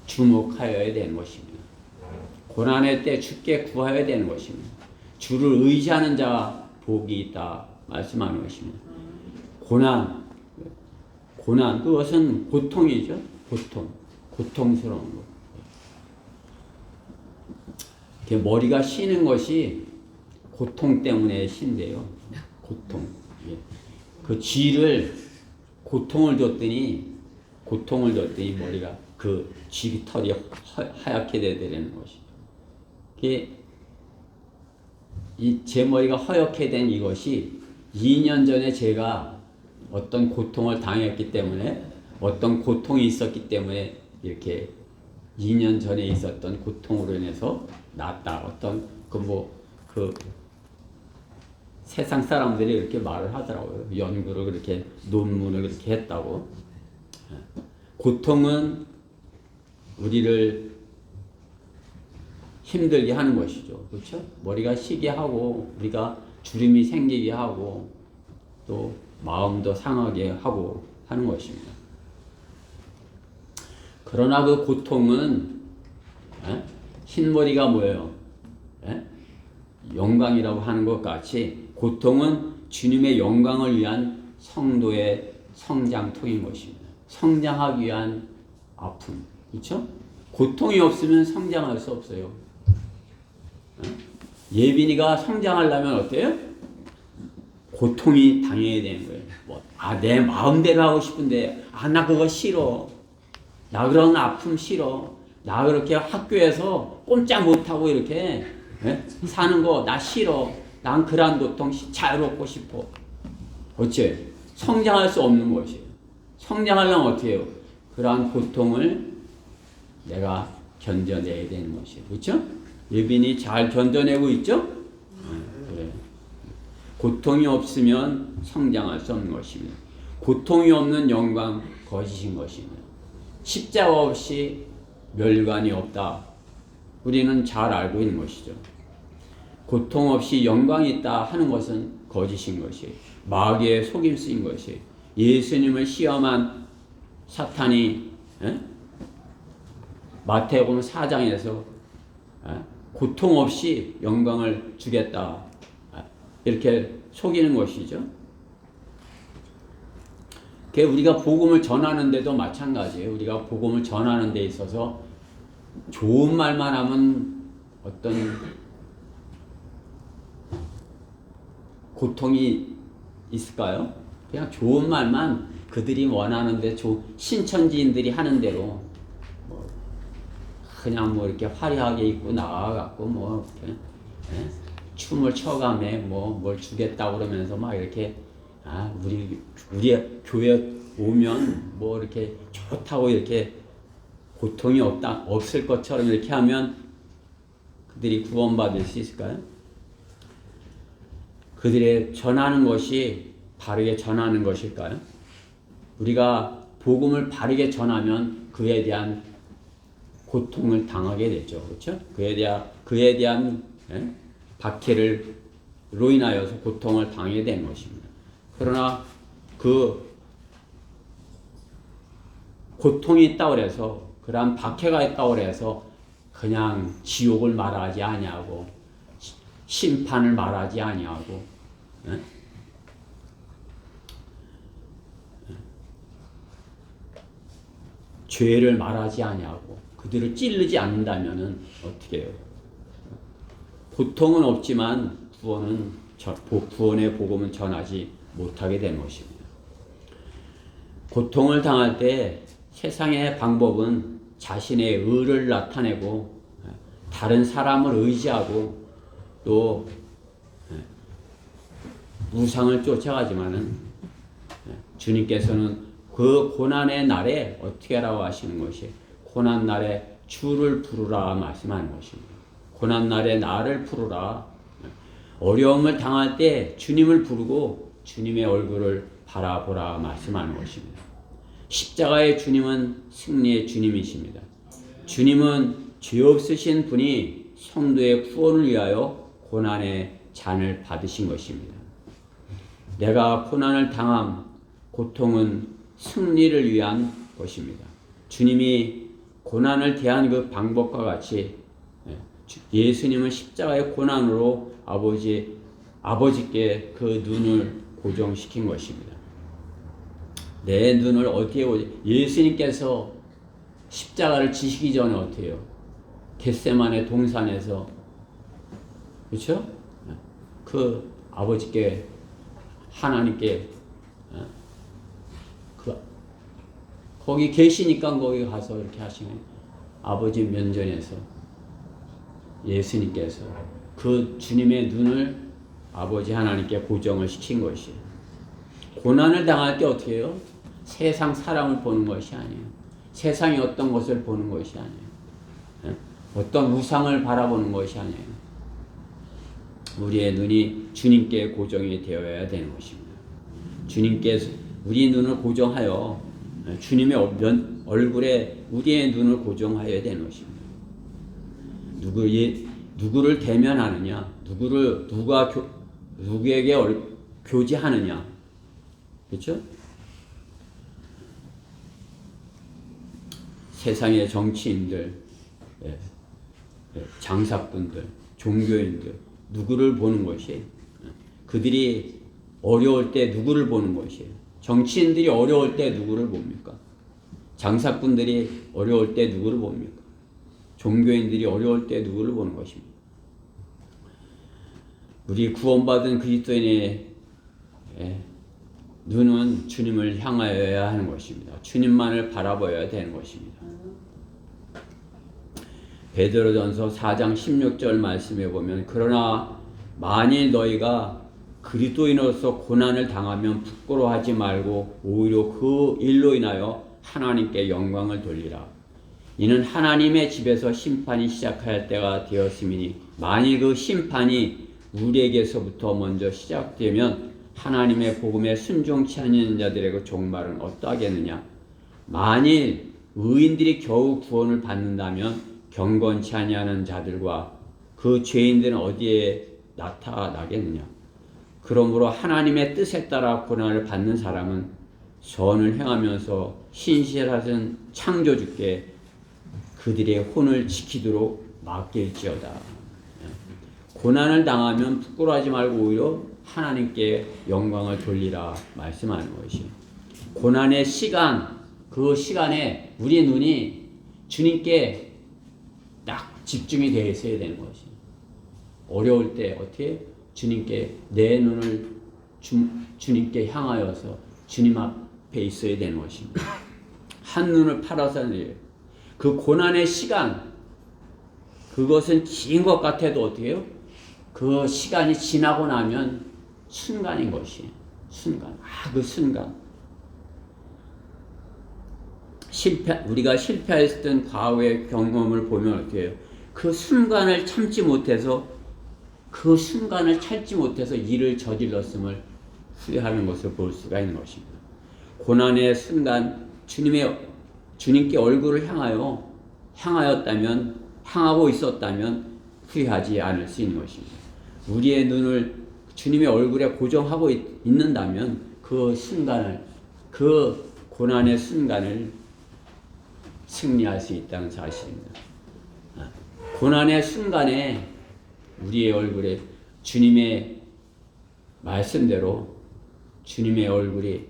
주목하여야 되는 것입니다. 고난의 때 주께 구하여야 되는 것입니다. 주를 의지하는 자 복이 있다 말씀하는 것입니다. 고난 그것은 고통이죠. 고통스러운 것. 머리가 쉬는 것이 고통 때문에 쉰대요. 고통. 그 쥐를 고통을 줬더니 머리가 그 쥐 털이 하얗게 되는 것이죠. 제 머리가 허옇게 된 이것이 2년 전에 제가 어떤 고통을 당했기 때문에 어떤 고통이 있었기 때문에 이렇게 2년 전에 있었던 고통으로 인해서 낫다. 세상 사람들이 이렇게 말을 하더라고요. 연구를 그렇게 논문을 그렇게 했다고. 고통은 우리를 힘들게 하는 것이죠. 그렇죠? 머리가 쉬게 하고 우리가 주름이 생기게 하고 또 마음도 상하게 하고 하는 것입니다. 그러나 그 고통은 흰머리가 뭐예요? 영광이라고 하는 것 같이 고통은 주님의 영광을 위한 성도의 성장통인 것입니다. 성장하기 위한 아픔. 그렇죠? 고통이 없으면 성장할 수 없어요. 예빈이가 성장하려면 어때요? 고통이 당해야 되는 거예요. 내 마음대로 하고 싶은데 나 그거 싫어. 나 그런 아픔 싫어. 나 그렇게 학교에서 꼼짝 못하고 이렇게 사는 거 나 싫어. 난 그러한 고통 자유롭고 싶어. 어째? 성장할 수 없는 것이에요. 성장하려면 어떻게 해요? 그러한 고통을 내가 견뎌내야 되는 것이에요. 그렇죠? 예빈이 잘 견뎌내고 있죠? 그래. 고통이 없으면 성장할 수 없는 것입니다. 고통이 없는 영광 거짓인 것입니다. 십자가 없이 멸관이 없다. 우리는 잘 알고 있는 것이죠. 고통 없이 영광이 있다 하는 것은 거짓인 것이에요. 마귀의 속임수인 것이에요. 예수님을 시험한 사탄이 마태복음 4장에서 고통 없이 영광을 주겠다. 이렇게 속이는 것이죠. 그게 우리가 복음을 전하는 데도 마찬가지예요. 우리가 복음을 전하는 데 있어서 좋은 말만 하면 어떤 고통이 있을까요? 그냥 좋은 말만 그들이 원하는데 신천지인들이 하는 대로 뭐 그냥 뭐 이렇게 화려하게 입고 나와갖고 뭐 이렇게 춤을 춰가며 뭐 뭘 주겠다고 그러면서 막 이렇게 우리 교회 오면 뭐 이렇게 좋다고 이렇게 고통이 없을 것처럼 이렇게 하면 그들이 구원받을 수 있을까요? 그들의 전하는 것이 바르게 전하는 것일까요? 우리가 복음을 바르게 전하면 그에 대한 고통을 당하게 되죠. 그렇죠? 그에 대한 박해로 인하여서 고통을 당하게 되는 것입니다. 그러나 그 고통이 있다고 해서 그러한 박해가 있다고 해서 그냥 지옥을 말하지 아니하고 심판을 말하지 아니하고 죄를 말하지 아니하고 그들을 찌르지 않는다면은 어떻게 해요? 고통은 없지만 구원의 복음은 전하지 못하게 된 것입니다. 고통을 당할 때 세상의 방법은 자신의 의를 나타내고 다른 사람을 의지하고 또 우상을 쫓아가지만은 주님께서는 그 고난의 날에 어떻게 하라고 하시는 것이 고난 날에 주를 부르라 말씀하는 것입니다. 고난 날에 나를 부르라. 어려움을 당할 때 주님을 부르고 주님의 얼굴을 바라보라 말씀하는 것입니다. 십자가의 주님은 승리의 주님이십니다. 주님은 죄 없으신 분이 성도의 구원을 위하여 고난의 잔을 받으신 것입니다. 내가 고난을 당함, 고통은 승리를 위한 것입니다. 주님이 고난을 대한 그 방법과 같이 예수님은 십자가의 고난으로 아버지께 그 눈을 고정시킨 것입니다. 내 눈을 어디에 예수님께서 십자가를 지시기 전에 어떻게 해요? 겟세마네 동산에서 그렇죠? 그 아버지께 하나님께 거기 계시니까 거기 가서 이렇게 하시네. 아버지 면전에서 예수님께서 그 주님의 눈을 아버지 하나님께 고정을 시킨 것이에요. 고난을 당할 때 어떻게 해요? 세상 사람을 보는 것이 아니에요. 세상이 어떤 것을 보는 것이 아니에요. 어떤 우상을 바라보는 것이 아니에요. 우리의 눈이 주님께 고정이 되어야 되는 것입니다. 주님께서 우리 눈을 고정하여 주님의 얼굴에 우리의 눈을 고정하여야 되는 것입니다. 누구를 대면하느냐, 누구에게 교제하느냐, 그렇죠? 세상의 정치인들, 장사꾼들, 종교인들, 누구를 보는 것이 그들이 어려울 때 누구를 보는 것이에요. 정치인들이 어려울 때 누구를 봅니까? 장사꾼들이 어려울 때 누구를 봅니까? 종교인들이 어려울 때 누구를 보는 것입니다. 우리 구원받은 그리스도인의 눈은 주님을 향하여야 하는 것입니다. 주님만을 바라봐야 되는 것입니다. 베드로전서 4장 16절 말씀에 보면 그러나 만일 너희가 그리스도인으로서 고난을 당하면 부끄러워하지 말고 오히려 그 일로 인하여 하나님께 영광을 돌리라. 이는 하나님의 집에서 심판이 시작할 때가 되었음이니 만일 그 심판이 우리에게서부터 먼저 시작되면 하나님의 복음에 순종치 않는 자들의 그 종말은 어떠하겠느냐. 만일 의인들이 겨우 구원을 받는다면 경건치 아니하는 자들과 그 죄인들은 어디에 나타나겠느냐. 그러므로 하나님의 뜻에 따라 고난을 받는 사람은 선을 행하면서 신실하신 창조주께 그들의 혼을 지키도록 맡길지어다. 고난을 당하면 부끄러워하지 말고 오히려 하나님께 영광을 돌리라 말씀하는 것이. 고난의 시간, 그 시간에 우리의 눈이 주님께 딱 집중이 되어 있어야 되는 것이. 어려울 때 어떻게 주님께 내 눈을 주님께 향하여서 주님 앞에 있어야 되는 것입니다. 한 눈을 팔아서 그 고난의 시간, 그것은 긴 것 같아도 어떻게 해요? 그 시간이 지나고 나면 순간인 것이에요. 순간. 그 순간. 우리가 실패했던 과거의 경험을 보면 어떻게 해요? 그 순간을 참지 못해서 일을 저질렀음을 후회하는 것을 볼 수가 있는 것입니다. 고난의 순간 주님께 얼굴을 향하고 있었다면 후회하지 않을 수 있는 것입니다. 우리의 눈을 주님의 얼굴에 고정하고 있는다면 그 고난의 순간을 승리할 수 있다는 사실입니다. 고난의 순간에 우리의 얼굴에 주님의 말씀대로 주님의 얼굴이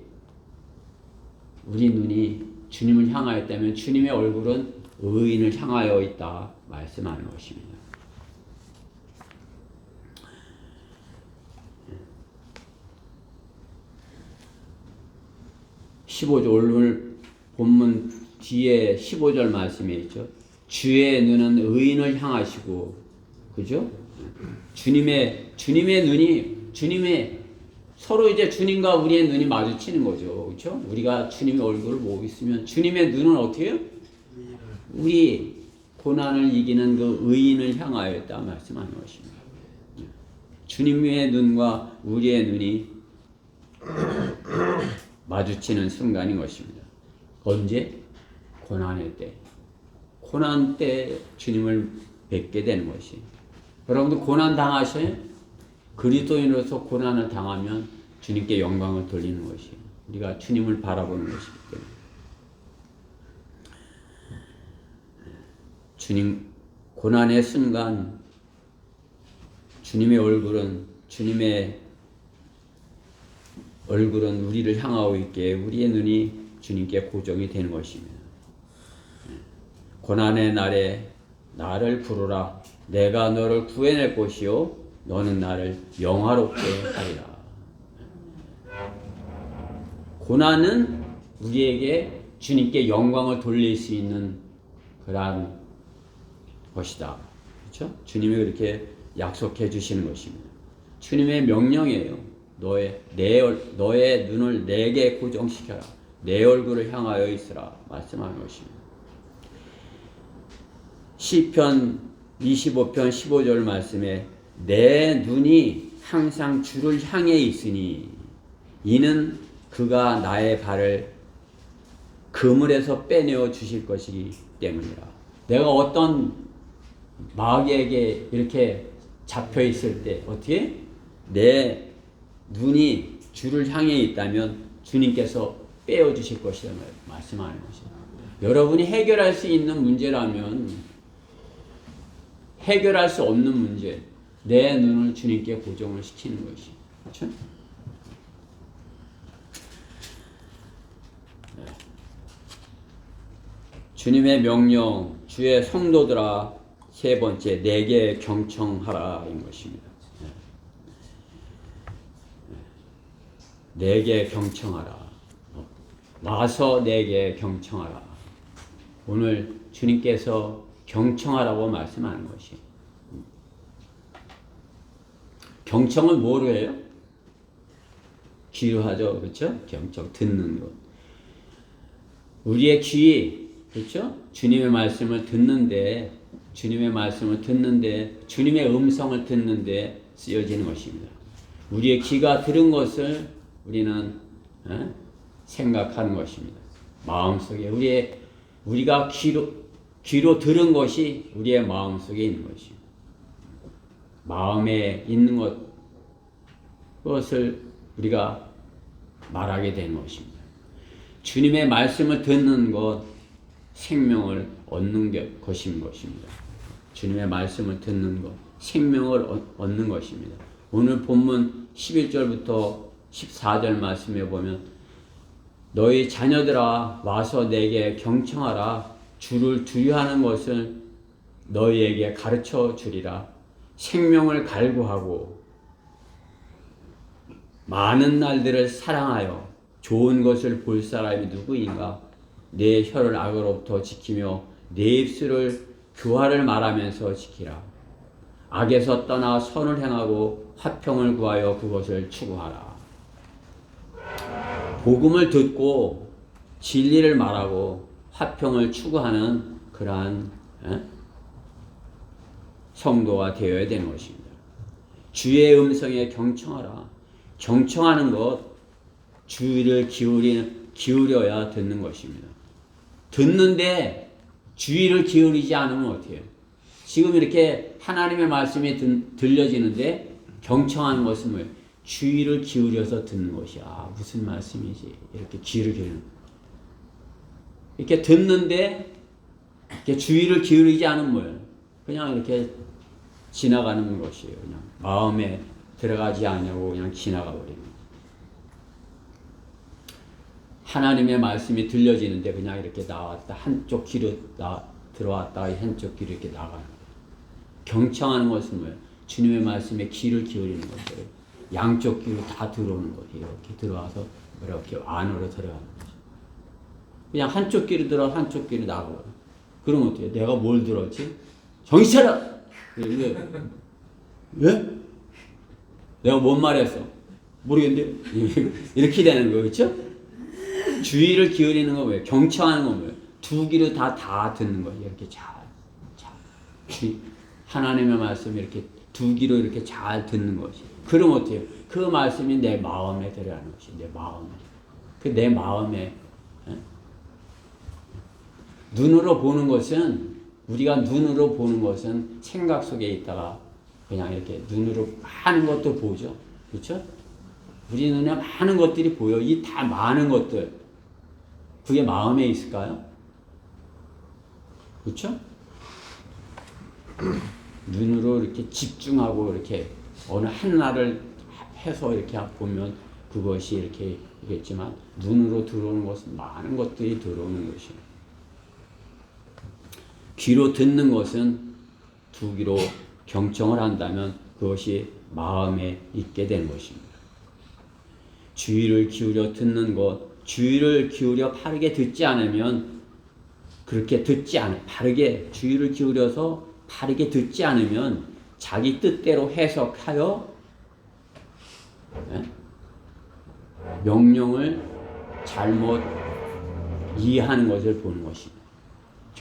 우리 눈이 주님을 향하였다면 주님의 얼굴은 의인을 향하여 있다 말씀하는 것입니다. 15절 오늘 본문 뒤에 15절 말씀에 있죠. 주의 눈은 의인을 향하시고, 그죠? 주님의 눈이 서로 이제 주님과 우리의 눈이 마주치는 거죠. 그렇죠? 우리가 주님의 얼굴을 보고 있으면 주님의 눈은 어떻게 해요? 우리 고난을 이기는 그 의인을 향하였다 말씀하는 것입니다. 주님의 눈과 우리의 눈이 마주치는 순간인 것입니다. 언제? 고난의 때. 고난 때 주님을 뵙게 되는 것이. 여러분들 고난 당하셔요? 그리스도인으로서 고난을 당하면 주님께 영광을 돌리는 것이. 우리가 주님을 바라보는 것이기 때문에. 주님 고난의 순간 주님의 얼굴은 우리를 향하고 있기에 우리의 눈이 주님께 고정이 되는 것입니다. 고난의 날에 나를 부르라. 내가 너를 구해낼 것이요 너는 나를 영화롭게 하리라. 고난은 우리에게 주님께 영광을 돌릴 수 있는 그러한 것이다. 그렇죠? 주님이 그렇게 약속해 주시는 것입니다. 주님의 명령이에요. 너의 눈을 내게 고정시켜라. 내 얼굴을 향하여 있으라. 말씀하는 것입니다. 시편 25편 15절 말씀에 내 눈이 항상 주를 향해 있으니 이는 그가 나의 발을 그물에서 빼내어 주실 것이기 때문이라. 내가 어떤 마귀에게 이렇게 잡혀 있을 때 어떻게? 내 눈이 주를 향해 있다면 주님께서 빼어 주실 것이라는 말씀하는 것입니다. 여러분이 해결할 수 있는 문제라면 해결할 수 없는 문제, 내 눈을 주님께 고정을 시키는 것이. 그렇죠? 네. 주님의 명령, 주의 성도들아, 세 번째, 내게 경청하라인 것입니다. 내게 경청하라. 와서 내게 경청하라. 오늘 주님께서 경청하라고 말씀하는 것이. 경청은 뭐로 해요? 귀로 하죠. 그렇죠? 경청, 듣는 것. 우리의 귀, 그렇죠? 주님의 말씀을 듣는데, 주님의 음성을 듣는데 쓰여지는 것입니다. 우리의 귀가 들은 것을 우리는 생각하는 것입니다. 마음속에 우리가 귀로 들은 것이 우리의 마음속에 있는 것입니다. 마음에 있는 것을 우리가 말하게 되는 것입니다. 주님의 말씀을 듣는 것, 생명을 얻는 것인 것입니다. 주님의 말씀을 듣는 것, 생명을 얻는 것입니다. 오늘 본문 11절부터 14절 말씀에 보면 너희 자녀들아 와서 내게 경청하라. 주를 두려워하는 것을 너희에게 가르쳐 주리라. 생명을 갈구하고 많은 날들을 사랑하여 좋은 것을 볼 사람이 누구인가? 내 혀를 악으로부터 지키며 내 입술을 교화를 말하면서 지키라. 악에서 떠나 선을 행하고 화평을 구하여 그것을 추구하라. 복음을 듣고 진리를 말하고 화평을 추구하는 그러한 성도가 되어야 되는 것입니다. 주의 음성에 경청하라. 경청하는 것, 주의를 기울여야 듣는 것입니다. 듣는데 주의를 기울이지 않으면 어떻게 해요? 지금 이렇게 하나님의 말씀이 들려지는데 경청하는 것은 뭐예요? 주의를 기울여서 듣는 것이야. 무슨 말씀이지? 이렇게 귀를 기울이는. 이렇게 듣는데 이렇게 주의를 기울이지 않으면 뭐예요? 그냥 이렇게 지나가는 것이에요. 그냥 마음에 들어가지 않냐고 그냥 지나가 버리는. 하나님의 말씀이 들려지는데 그냥 이렇게 나왔다 한쪽 귀로 들어왔다 한쪽 귀로 이렇게 나가는 거예요. 경청하는 것은 뭐예요? 주님의 말씀에 귀를 기울이는 것이에요. 양쪽 귀로 다 들어오는 거예요. 이렇게 들어와서 이렇게 안으로 들어가는 거죠. 그냥 한쪽 귀로 들어 한쪽 귀로 나가고. 그러면 어때요? 내가 뭘 들었지? 정신 차려! 왜? 내가 뭔 말했어? 모르겠는데? 이렇게 되는 거, 그렇죠? 주의를 기울이는 건 뭐예요? 경청하는 건 뭐예요? 두 귀로 다 듣는 거예요. 이렇게 잘. 하나님의 말씀 이렇게 두 귀로 이렇게 잘 듣는 것이. 그럼 어때요? 그 말씀이 내 마음에 들어가는 것이. 내 마음에. 내 마음에. 눈으로 보는 것은, 우리가 눈으로 보는 것은 생각 속에 있다가 그냥 이렇게 눈으로 많은 것도 보죠. 그렇죠? 우리 눈에 많은 것들이 보여. 이 다 많은 것들. 그게 마음에 있을까요? 그렇죠? 눈으로 이렇게 집중하고 이렇게 어느 하나를 해서 이렇게 보면 그것이 이렇게 있겠지만 눈으로 들어오는 것은 많은 것들이 들어오는 것이에요. 귀로 듣는 것은 두 귀로 경청을 한다면 그것이 마음에 있게 되는 것입니다. 주의를 기울여 듣는 것, 주의를 기울여 바르게 듣지 않으면 바르게 주의를 기울여서 바르게 듣지 않으면 자기 뜻대로 해석하여 명령을 잘못 이해하는 것을 보는 것입니다.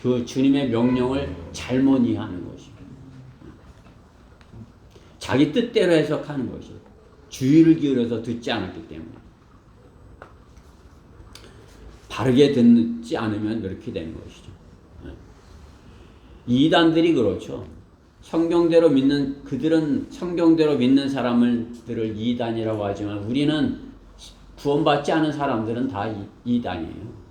그 주님의 명령을 잘못 이해하는 것입니다. 자기 뜻대로 해석하는 것이에요. 주의를 기울여서 듣지 않았기 때문에. 바르게 듣지 않으면 이렇게 되는 것이죠. 이단들이 그렇죠. 그들은 성경대로 믿는 사람들을 이단이라고 하지만 우리는 구원받지 않은 사람들은 다 이단이에요.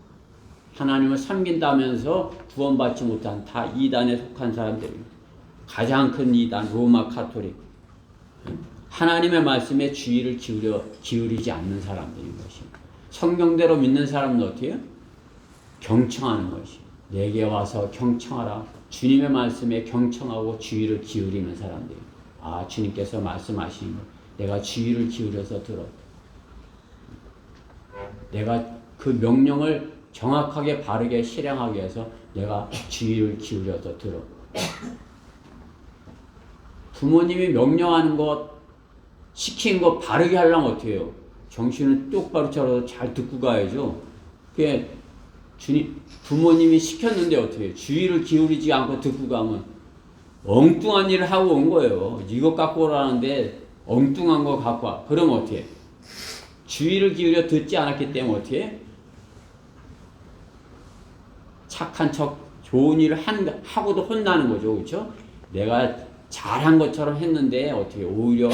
하나님을 섬긴다면서 구원받지 못한 다 이단에 속한 사람들입니다. 가장 큰 이단 로마 카톨릭. 하나님의 말씀에 주의를 기울이지 않는 사람들인 것입니다. 성경대로 믿는 사람은 어떻게 해요? 경청하는 것이. 내게 와서 경청하라. 주님의 말씀에 경청하고 주의를 기울이는 사람들. 아, 주님께서 말씀하시는 것. 내가 주의를 기울여서 들어. 내가 그 명령을 정확하게 바르게 실행하기 위해서 내가 주의를 기울여서 들어. 부모님이 명령하는 것, 시킨 것 바르게 하려면 어떻게 해요? 정신을 똑바로 차려서 잘 듣고 가야죠. 그게 부모님이 시켰는데 어떻게 해요? 주의를 기울이지 않고 듣고 가면 엉뚱한 일을 하고 온 거예요. 이것 갖고 오라는데 엉뚱한 거 갖고 와. 그럼 어떻게 해요? 주의를 기울여 듣지 않았기 때문에 어떻게 해요? 착한 척 좋은 일을 하고도 혼나는 거죠. 그렇죠? 내가 잘한 것처럼 했는데 어떻게 오히려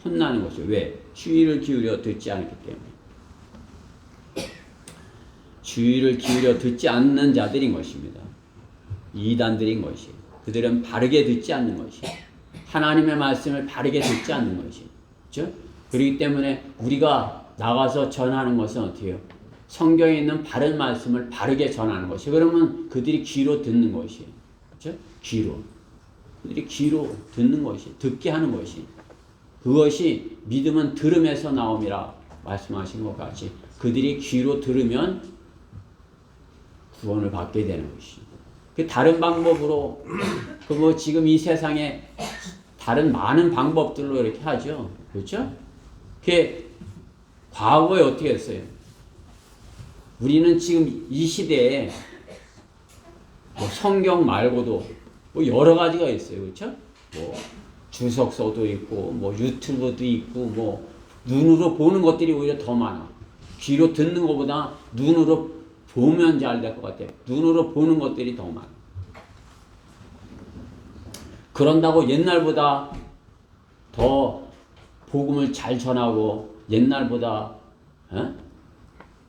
혼나는 거죠. 왜? 주의를 기울여 듣지 않았기 때문에. 주의를 기울여 듣지 않는 자들인 것입니다. 이단들인 것이. 그들은 바르게 듣지 않는 것이. 하나님의 말씀을 바르게 듣지 않는 것이. 그렇죠? 그렇기 때문에 우리가 나가서 전하는 것은 어떻게 해요? 성경에 있는 바른 말씀을 바르게 전하는 것이. 그러면 그들이 귀로 듣는 것이에요. 그렇죠? 귀로. 그들이 귀로 듣는 것이, 듣게 하는 것이. 그것이 믿음은 들음에서 나옴이라 말씀하신 것 같이 그들이 귀로 들으면 구원을 받게 되는 것이. 그 다른 방법으로 그 뭐 지금 이 세상에 다른 많은 방법들로 이렇게 하죠. 그렇죠? 그게 과거에 어떻게 했어요? 우리는 지금 이 시대에 뭐 성경 말고도 뭐 여러 가지가 있어요. 그렇죠? 뭐 주석서도 있고 뭐 유튜브도 있고 뭐 눈으로 보는 것들이 오히려 더 많아. 귀로 듣는 것보다 눈으로 보면 잘 될 것 같아요. 눈으로 보는 것들이 더 많아. 그런다고 옛날보다 더 복음을 잘 전하고 옛날보다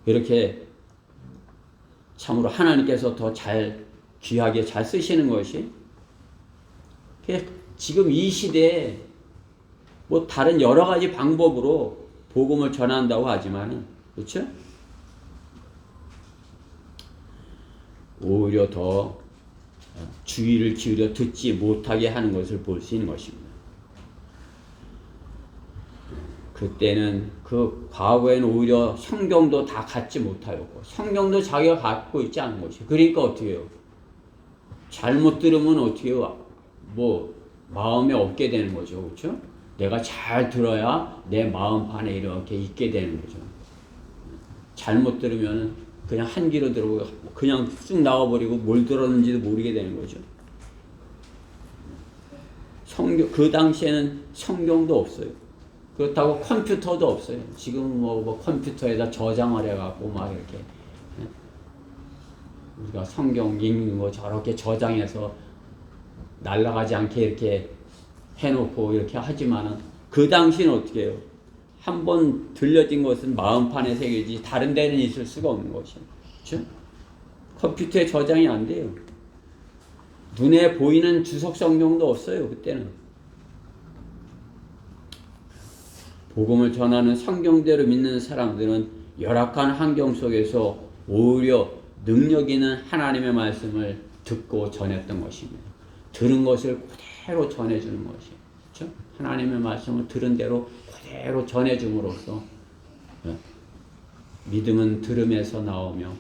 이렇게 참으로 하나님께서 더 잘 귀하게 잘 쓰시는 것이 지금 이 시대에 뭐 다른 여러 가지 방법으로 복음을 전한다고 하지만 그렇죠? 오히려 더 주의를 기울여 듣지 못하게 하는 것을 볼 수 있는 것입니다. 그때는 그 과거에는 오히려 성경도 다 갖지 못하였고 성경도 자기가 갖고 있지 않은 것이. 그러니까 어떻게 해요? 잘못 들으면 어떻게 해요? 뭐 마음에 없게 되는 거죠. 그렇죠? 내가 잘 들어야 내 마음판에 이렇게 있게 되는 거죠. 잘못 들으면 그냥 한 귀로 들어오고 그냥 쑥 나와버리고 뭘 들었는지도 모르게 되는 거죠. 성경, 그 당시에는 성경도 없어요. 그렇다고 컴퓨터도 없어요. 지금 뭐 컴퓨터에다 저장을 해갖고 막 이렇게 우리가 성경 읽는 거 저렇게 저장해서 날아가지 않게 이렇게 해놓고 이렇게 하지만은 그 당시는 어떻게 해요? 한번 들려진 것은 마음판에 새겨지 다른 데는 있을 수가 없는 것이에요. 그렇죠? 컴퓨터에 저장이 안 돼요. 눈에 보이는 주석 성경도 없어요. 그때는. 복음을 전하는 성경대로 믿는 사람들은 열악한 환경 속에서 오히려 능력 있는 하나님의 말씀을 듣고 전했던 것입니다. 들은 것을 그대로 전해주는 것이에요. 그렇죠? 하나님의 말씀을 들은 대로 그대로 전해줌으로써 믿음은 들음에서 나오며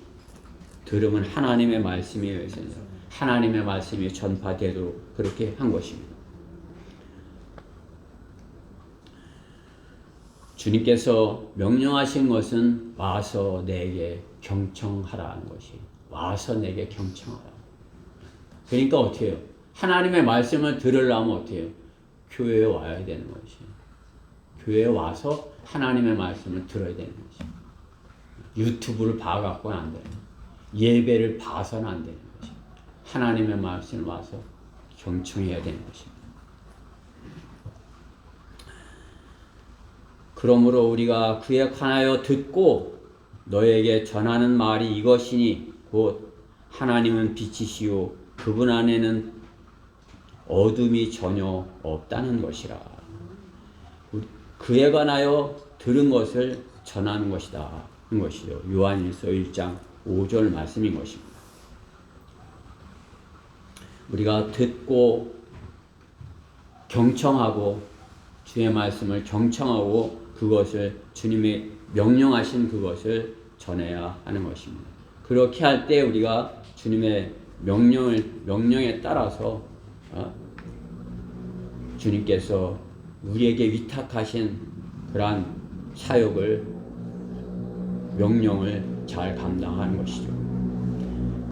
들음은 하나님의 말씀에 의해서 하나님의 말씀이 전파되도록 그렇게 한 것입니다. 주님께서 명령하신 것은 와서 내게 경청하라는 것이. 와서 내게 경청하라. 그러니까 어떻게 해요? 하나님의 말씀을 들으려면 어떻게 해요? 교회에 와야 되는 것이에요. 교회에 와서 하나님의 말씀을 들어야 되는 것이에요. 유튜브를 봐갖고는 안 되는 거예요. 예배를 봐서는 안 되는 것이에요. 하나님의 말씀을 와서 경청해야 되는 것입니다. 그러므로 우리가 그에 관하여 듣고 너에게 전하는 말이 이것이니 곧 하나님은 빛이시요 그분 안에는 어둠이 전혀 없다는 것이라. 그에 관하여 들은 것을 전하는 것이다. 이 것이죠. 요한일서 1장 5절 말씀인 것입니다. 우리가 듣고 경청하고 주의 말씀을 경청하고 그것을 주님의 명령하신 그것을 전해야 하는 것입니다. 그렇게 할 때 우리가 주님의 명령에 따라서 주님께서 우리에게 위탁하신 그러한 사역을 명령을 잘 감당하는 것이죠.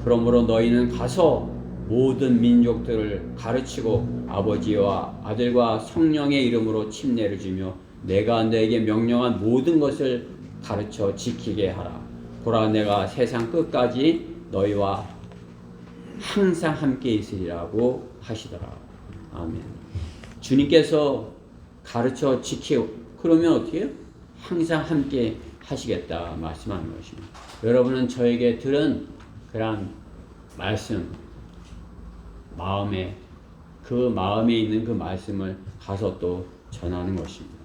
그러므로 너희는 가서 모든 민족들을 가르치고 아버지와 아들과 성령의 이름으로 침례를 주며 내가 너에게 명령한 모든 것을 가르쳐 지키게 하라. 보라 내가 세상 끝까지 너희와 항상 함께 있으리라고 하시더라. 아멘. 주님께서 가르쳐 지키고 그러면 어떻게 해요? 항상 함께 하시겠다 말씀하는 것입니다. 여러분은 저에게 들은 그런 말씀 마음에 있는 그 말씀을 가서 또 전하는 것입니다.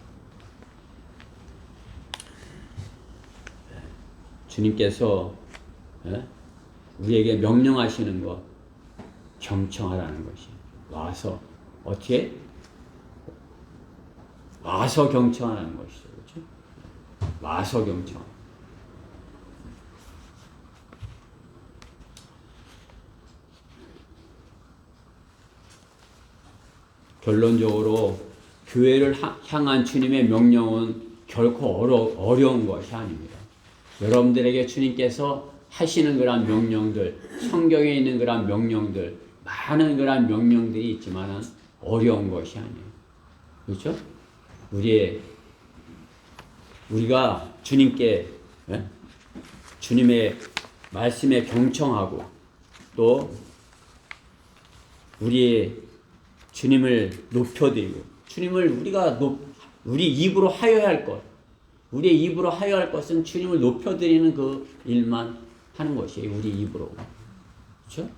주님께서 우리에게 명령하시는 것 경청하라는 것이 와서 어떻게 와서 경청하라는 것이죠. 그렇죠? 와서 경청. 결론적으로 교회를 향한 주님의 명령은 결코 어려운 것이 아닙니다. 여러분들에게 주님께서 하시는 그런 명령들, 성경에 있는 그런 명령들, 많은 그런 명령들이 있지만은 어려운 것이 아니에요. 그렇죠? 우리가 주님께, 주님의 말씀에 경청하고 또 우리의 주님을 높여드리고 주님을 우리 입으로 하여야 할 것, 우리의 입으로 하여야 할 것은 주님을 높여드리는 그 일만 하는 것이에요. 우리 입으로. 그렇죠?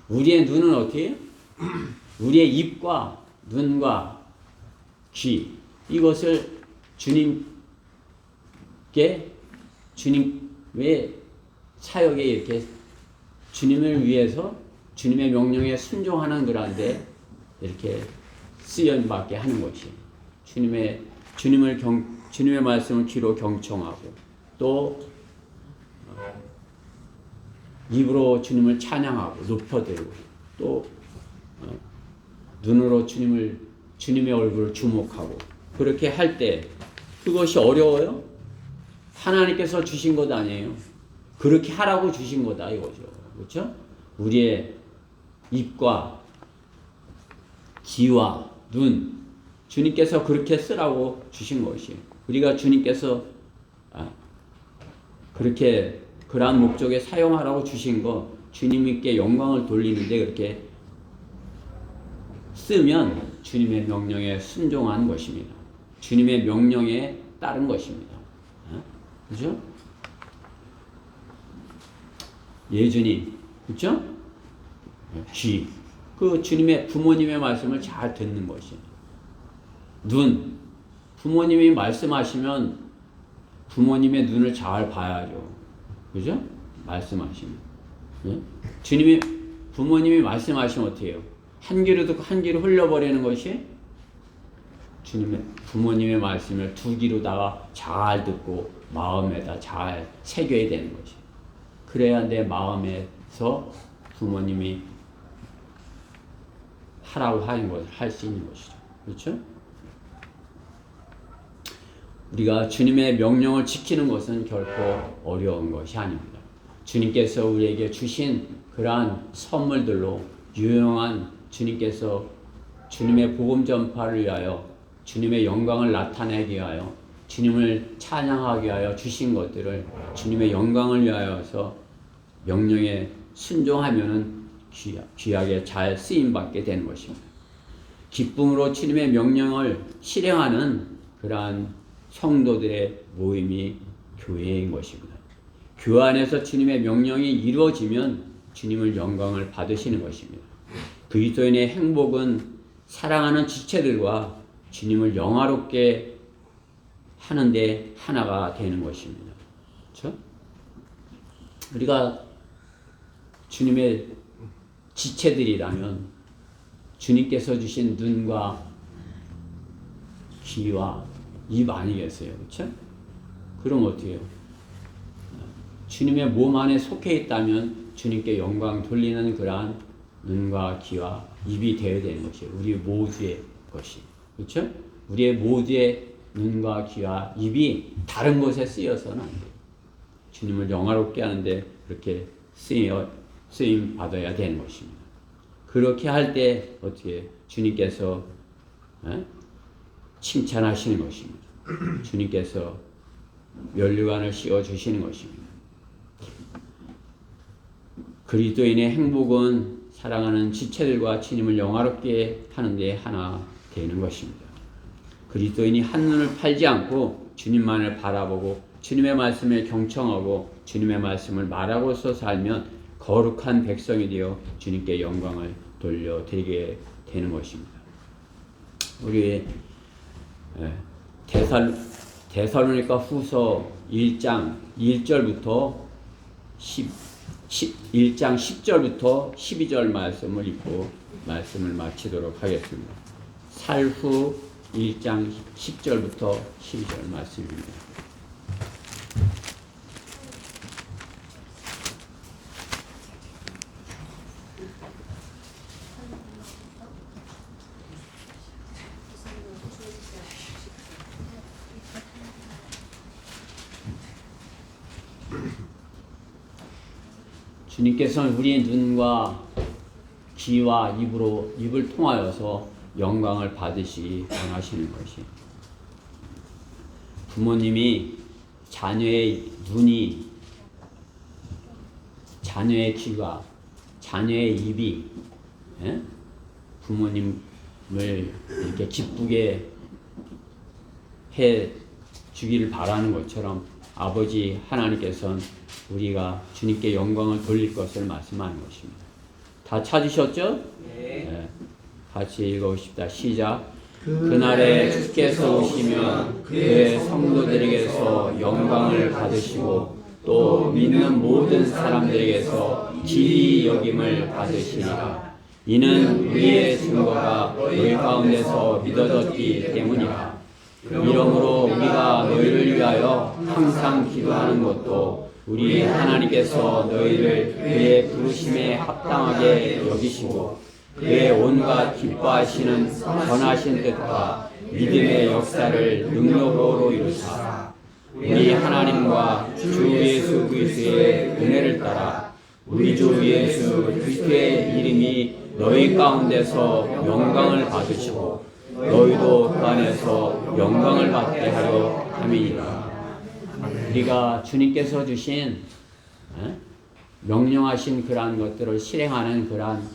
우리의 눈은 어떻게 해요? 우리의 입과 눈과 귀 이것을 주님의 사역에 이렇게 주님을 위해서 주님의 명령에 순종하는 그런데 이렇게 쓰임받게 하는 것이 주님의 말씀을 귀로 경청하고 또 입으로 주님을 찬양하고 높여드리고 또 눈으로 주님의 얼굴을 주목하고 그렇게 할 때 그것이 어려워요? 하나님께서 주신 것 아니에요. 그렇게 하라고 주신 거다 이거죠. 그렇죠? 우리의 입과 귀와 눈 주님께서 그렇게 쓰라고 주신 것이에요. 우리가 주님께서 그렇게 그러한 목적에 사용하라고 주신 거 주님께 영광을 돌리는데 그렇게 쓰면 주님의 명령에 순종한 것입니다. 주님의 명령에 따른 것입니다. 그렇죠? 예준이 그렇죠? 귀 그 주님의 부모님의 말씀을 잘 듣는 것이 눈 부모님이 말씀하시면 부모님의 눈을 잘 봐야죠. 그죠? 말씀하시면 부모님이 말씀하시면 어떻게 해요? 한 귀로 듣고 한 귀로 흘려버리는 것이 부모님의 말씀을 두 귀로다가 잘 듣고 마음에다 잘 새겨야 되는 것이. 그래야 내 마음에서 부모님이 하라고 하는 것을 할 수 있는 것이죠. 그렇죠? 우리가 주님의 명령을 지키는 것은 결코 어려운 것이 아닙니다. 주님께서 우리에게 주신 그러한 선물들로 유용한 주님께서 주님의 복음 전파를 위하여 주님의 영광을 나타내기 위하여 주님을 찬양하기 위하여 주신 것들을 주님의 영광을 위하여서 명령에 순종하면은 귀하게 잘 쓰임받게 되는 것입니다. 기쁨으로 주님의 명령을 실행하는 그러한 성도들의 모임이 교회인 것입니다. 교회 안에서 주님의 명령이 이루어지면 주님을 영광을 받으시는 것입니다. 그리스도인의 행복은 사랑하는 지체들과 주님을 영화롭게 하는데 하나가 되는 것입니다. 그렇죠? 우리가 주님의 지체들이라면 주님께서 주신 눈과 귀와 입 아니겠어요? 그렇죠? 그럼 어떻게 해요? 주님의 몸 안에 속해 있다면 주님께 영광 돌리는 그러한 눈과 귀와 입이 되어야 되는 것이에요. 우리 모두의 것이. 그렇죠? 우리의 모두의 눈과 귀와 입이 다른 곳에 쓰여서는 안 돼요. 주님을 영화롭게 하는데 그렇게 쓰임 받아야 되는 것입니다. 그렇게 할 때 어떻게 주님께서 칭찬하시는 것입니다. 주님께서 면류관을 씌워 주시는 것입니다. 그리스도인의 행복은 사랑하는 지체들과 주님을 영화롭게 하는 데 하나 되는 것입니다. 그리스도인이 한눈을 팔지 않고 주님만을 바라보고 주님의 말씀에 경청하고 주님의 말씀을 말하고서 살면 거룩한 백성이 되어 주님께 영광을 돌려드리게 되는 것입니다. 우리 데살로니가 후서 1장 1절부터 1장 10절부터 12절 말씀을 읽고 말씀을 마치도록 하겠습니다. 살후 1장 10절부터 12절 말씀입니다. 주님께서는 우리의 눈과 귀와 입을 통하여서 영광을 받으시기 원하시는 것이, 부모님이 자녀의 눈이, 자녀의 귀가, 자녀의 입이 부모님을 이렇게 기쁘게 해 주기를 바라는 것처럼 아버지 하나님께서는 우리가 주님께 영광을 돌릴 것을 말씀하는 것입니다. 다 찾으셨죠? 네. 같이 읽어봅시다. 시작. 그날에 주께서 오시면 그의 성도들에게서 영광을 받으시고 또 믿는 모든 사람들에게서 지리 여김을 받으시리라. 이는 우리의 증거가 너희 가운데서 믿어졌기 때문이라. 이러므로 우리가 너희를 위하여 항상 기도하는 것도 우리 하나님께서 너희를 그의 부르심에 합당하게 여기시고 그의 온갖 기뻐하시는 선하신 뜻과 믿음의 역사를 능력으로 이루사 우리 하나님과 주 예수 그리스도의 은혜를 따라 우리 주 예수 그리스도의 이름이 너희 가운데서 영광을 받으시고 너희도 그 안에서 영광을 받게 하려 함이니라. 우리가 주님께서 주신 명령하신 그러한 것들을 실행하는 그러한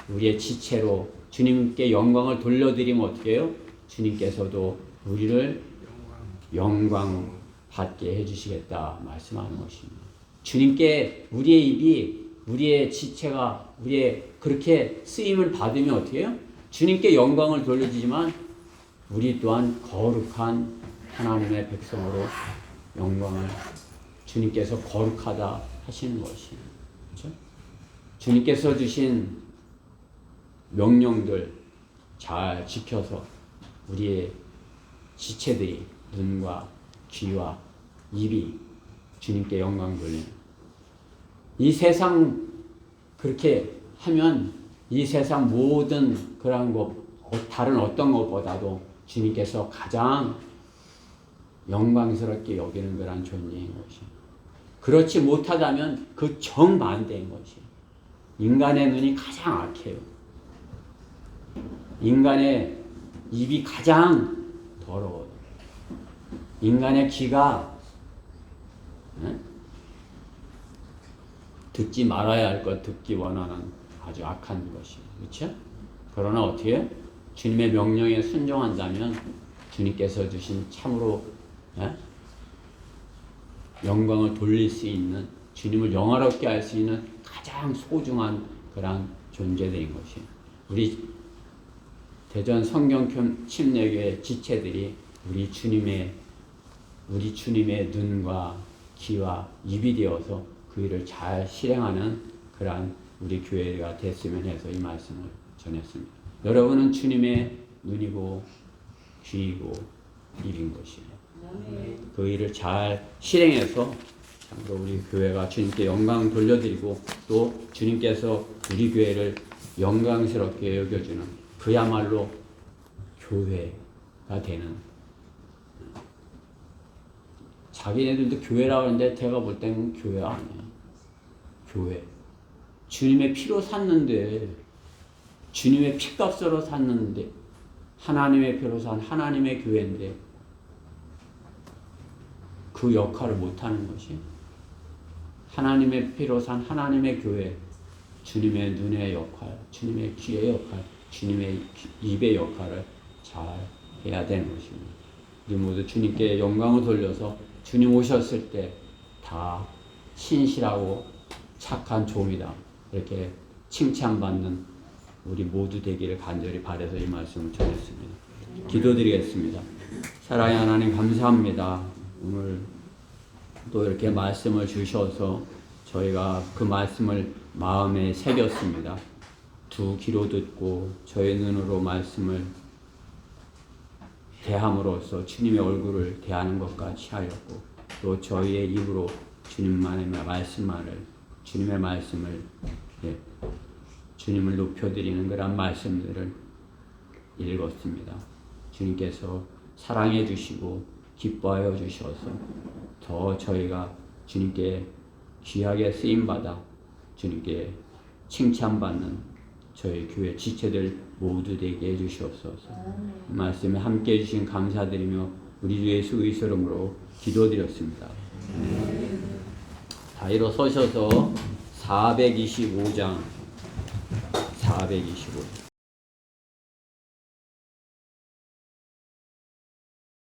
우리의 지체로 주님께 영광을 돌려드리면 어떻게 해요? 주님께서도 우리를 영광 받게 해주시겠다 말씀하는 것입니다. 주님께 우리의 입이, 우리의 지체가, 우리의 그렇게 쓰임을 받으면 어떻게 해요? 주님께 영광을 돌려주지만 우리 또한 거룩한 하나님의 백성으로 영광을, 주님께서 거룩하다 하시는 것이에요. 그렇죠? 주님께서 주신 명령들 잘 지켜서 우리의 지체들이, 눈과 귀와 입이 주님께 영광 돌리는, 이 세상 그렇게 하면 이 세상 모든 그런 것, 다른 어떤 것보다도 주님께서 가장 영광스럽게 여기는 그런 존재인 것이, 그렇지 못하다면 그 정반대인 것이, 인간의 눈이 가장 악해요. 인간의 입이 가장 더러워요. 인간의 귀가 듣지 말아야 할 것 듣기 원하는 아주 악한 것이에요. 그렇죠? 그러나 어떻게 해요? 주님의 명령에 순종한다면 주님께서 주신 참으로 영광을 돌릴 수 있는, 주님을 영화롭게 할 수 있는 가장 소중한 그런 존재들인 것이에요. 우리 대전 성경 침례교회 지체들이 우리 주님의 눈과 귀와 입이 되어서 그 일을 잘 실행하는 그러한 우리 교회가 됐으면 해서 이 말씀을 전했습니다. 여러분은 주님의 눈이고 귀이고 입인 것이에요. 그 일을 잘 실행해서 참으로 우리 교회가 주님께 영광 돌려드리고 또 주님께서 우리 교회를 영광스럽게 여겨주는 그야말로 교회가 되는, 자기네들도 교회라고 하는데 제가 볼 때는 교회 아니에요. 교회. 주님의 피로 샀는데, 주님의 피값으로 샀는데, 하나님의 피로 산 하나님의 교회인데 그 역할을 못하는 것이, 하나님의 피로 산 하나님의 교회, 주님의 눈의 역할, 주님의 귀의 역할, 주님의 입의 역할을 잘 해야 되는 것입니다. 우리 모두 주님께 영광을 돌려서 주님 오셨을 때 다 신실하고 착한 종이다 이렇게 칭찬받는 우리 모두 되기를 간절히 바라서 이 말씀을 전했습니다. 기도드리겠습니다. 사랑의 하나님 감사합니다. 오늘 또 이렇게 말씀을 주셔서 저희가 그 말씀을 마음에 새겼습니다. 두 귀로 듣고 저의 눈으로 말씀을 대함으로써 주님의 얼굴을 대하는 것 같이 하였고, 또 저희의 입으로 주님의 말씀을 주님을 높여드리는 그런 말씀들을 읽었습니다. 주님께서 사랑해 주시고 기뻐하여 주셔서 더 저희가 주님께 귀하게 쓰임받아 주님께 칭찬받는 저희 교회 지체들 모두 되게 해주시옵소서. 말씀에 함께 해주신 감사드리며 우리 주 예수 그리스도 이름으로 기도드렸습니다. 다 일어서셔서 425장 425장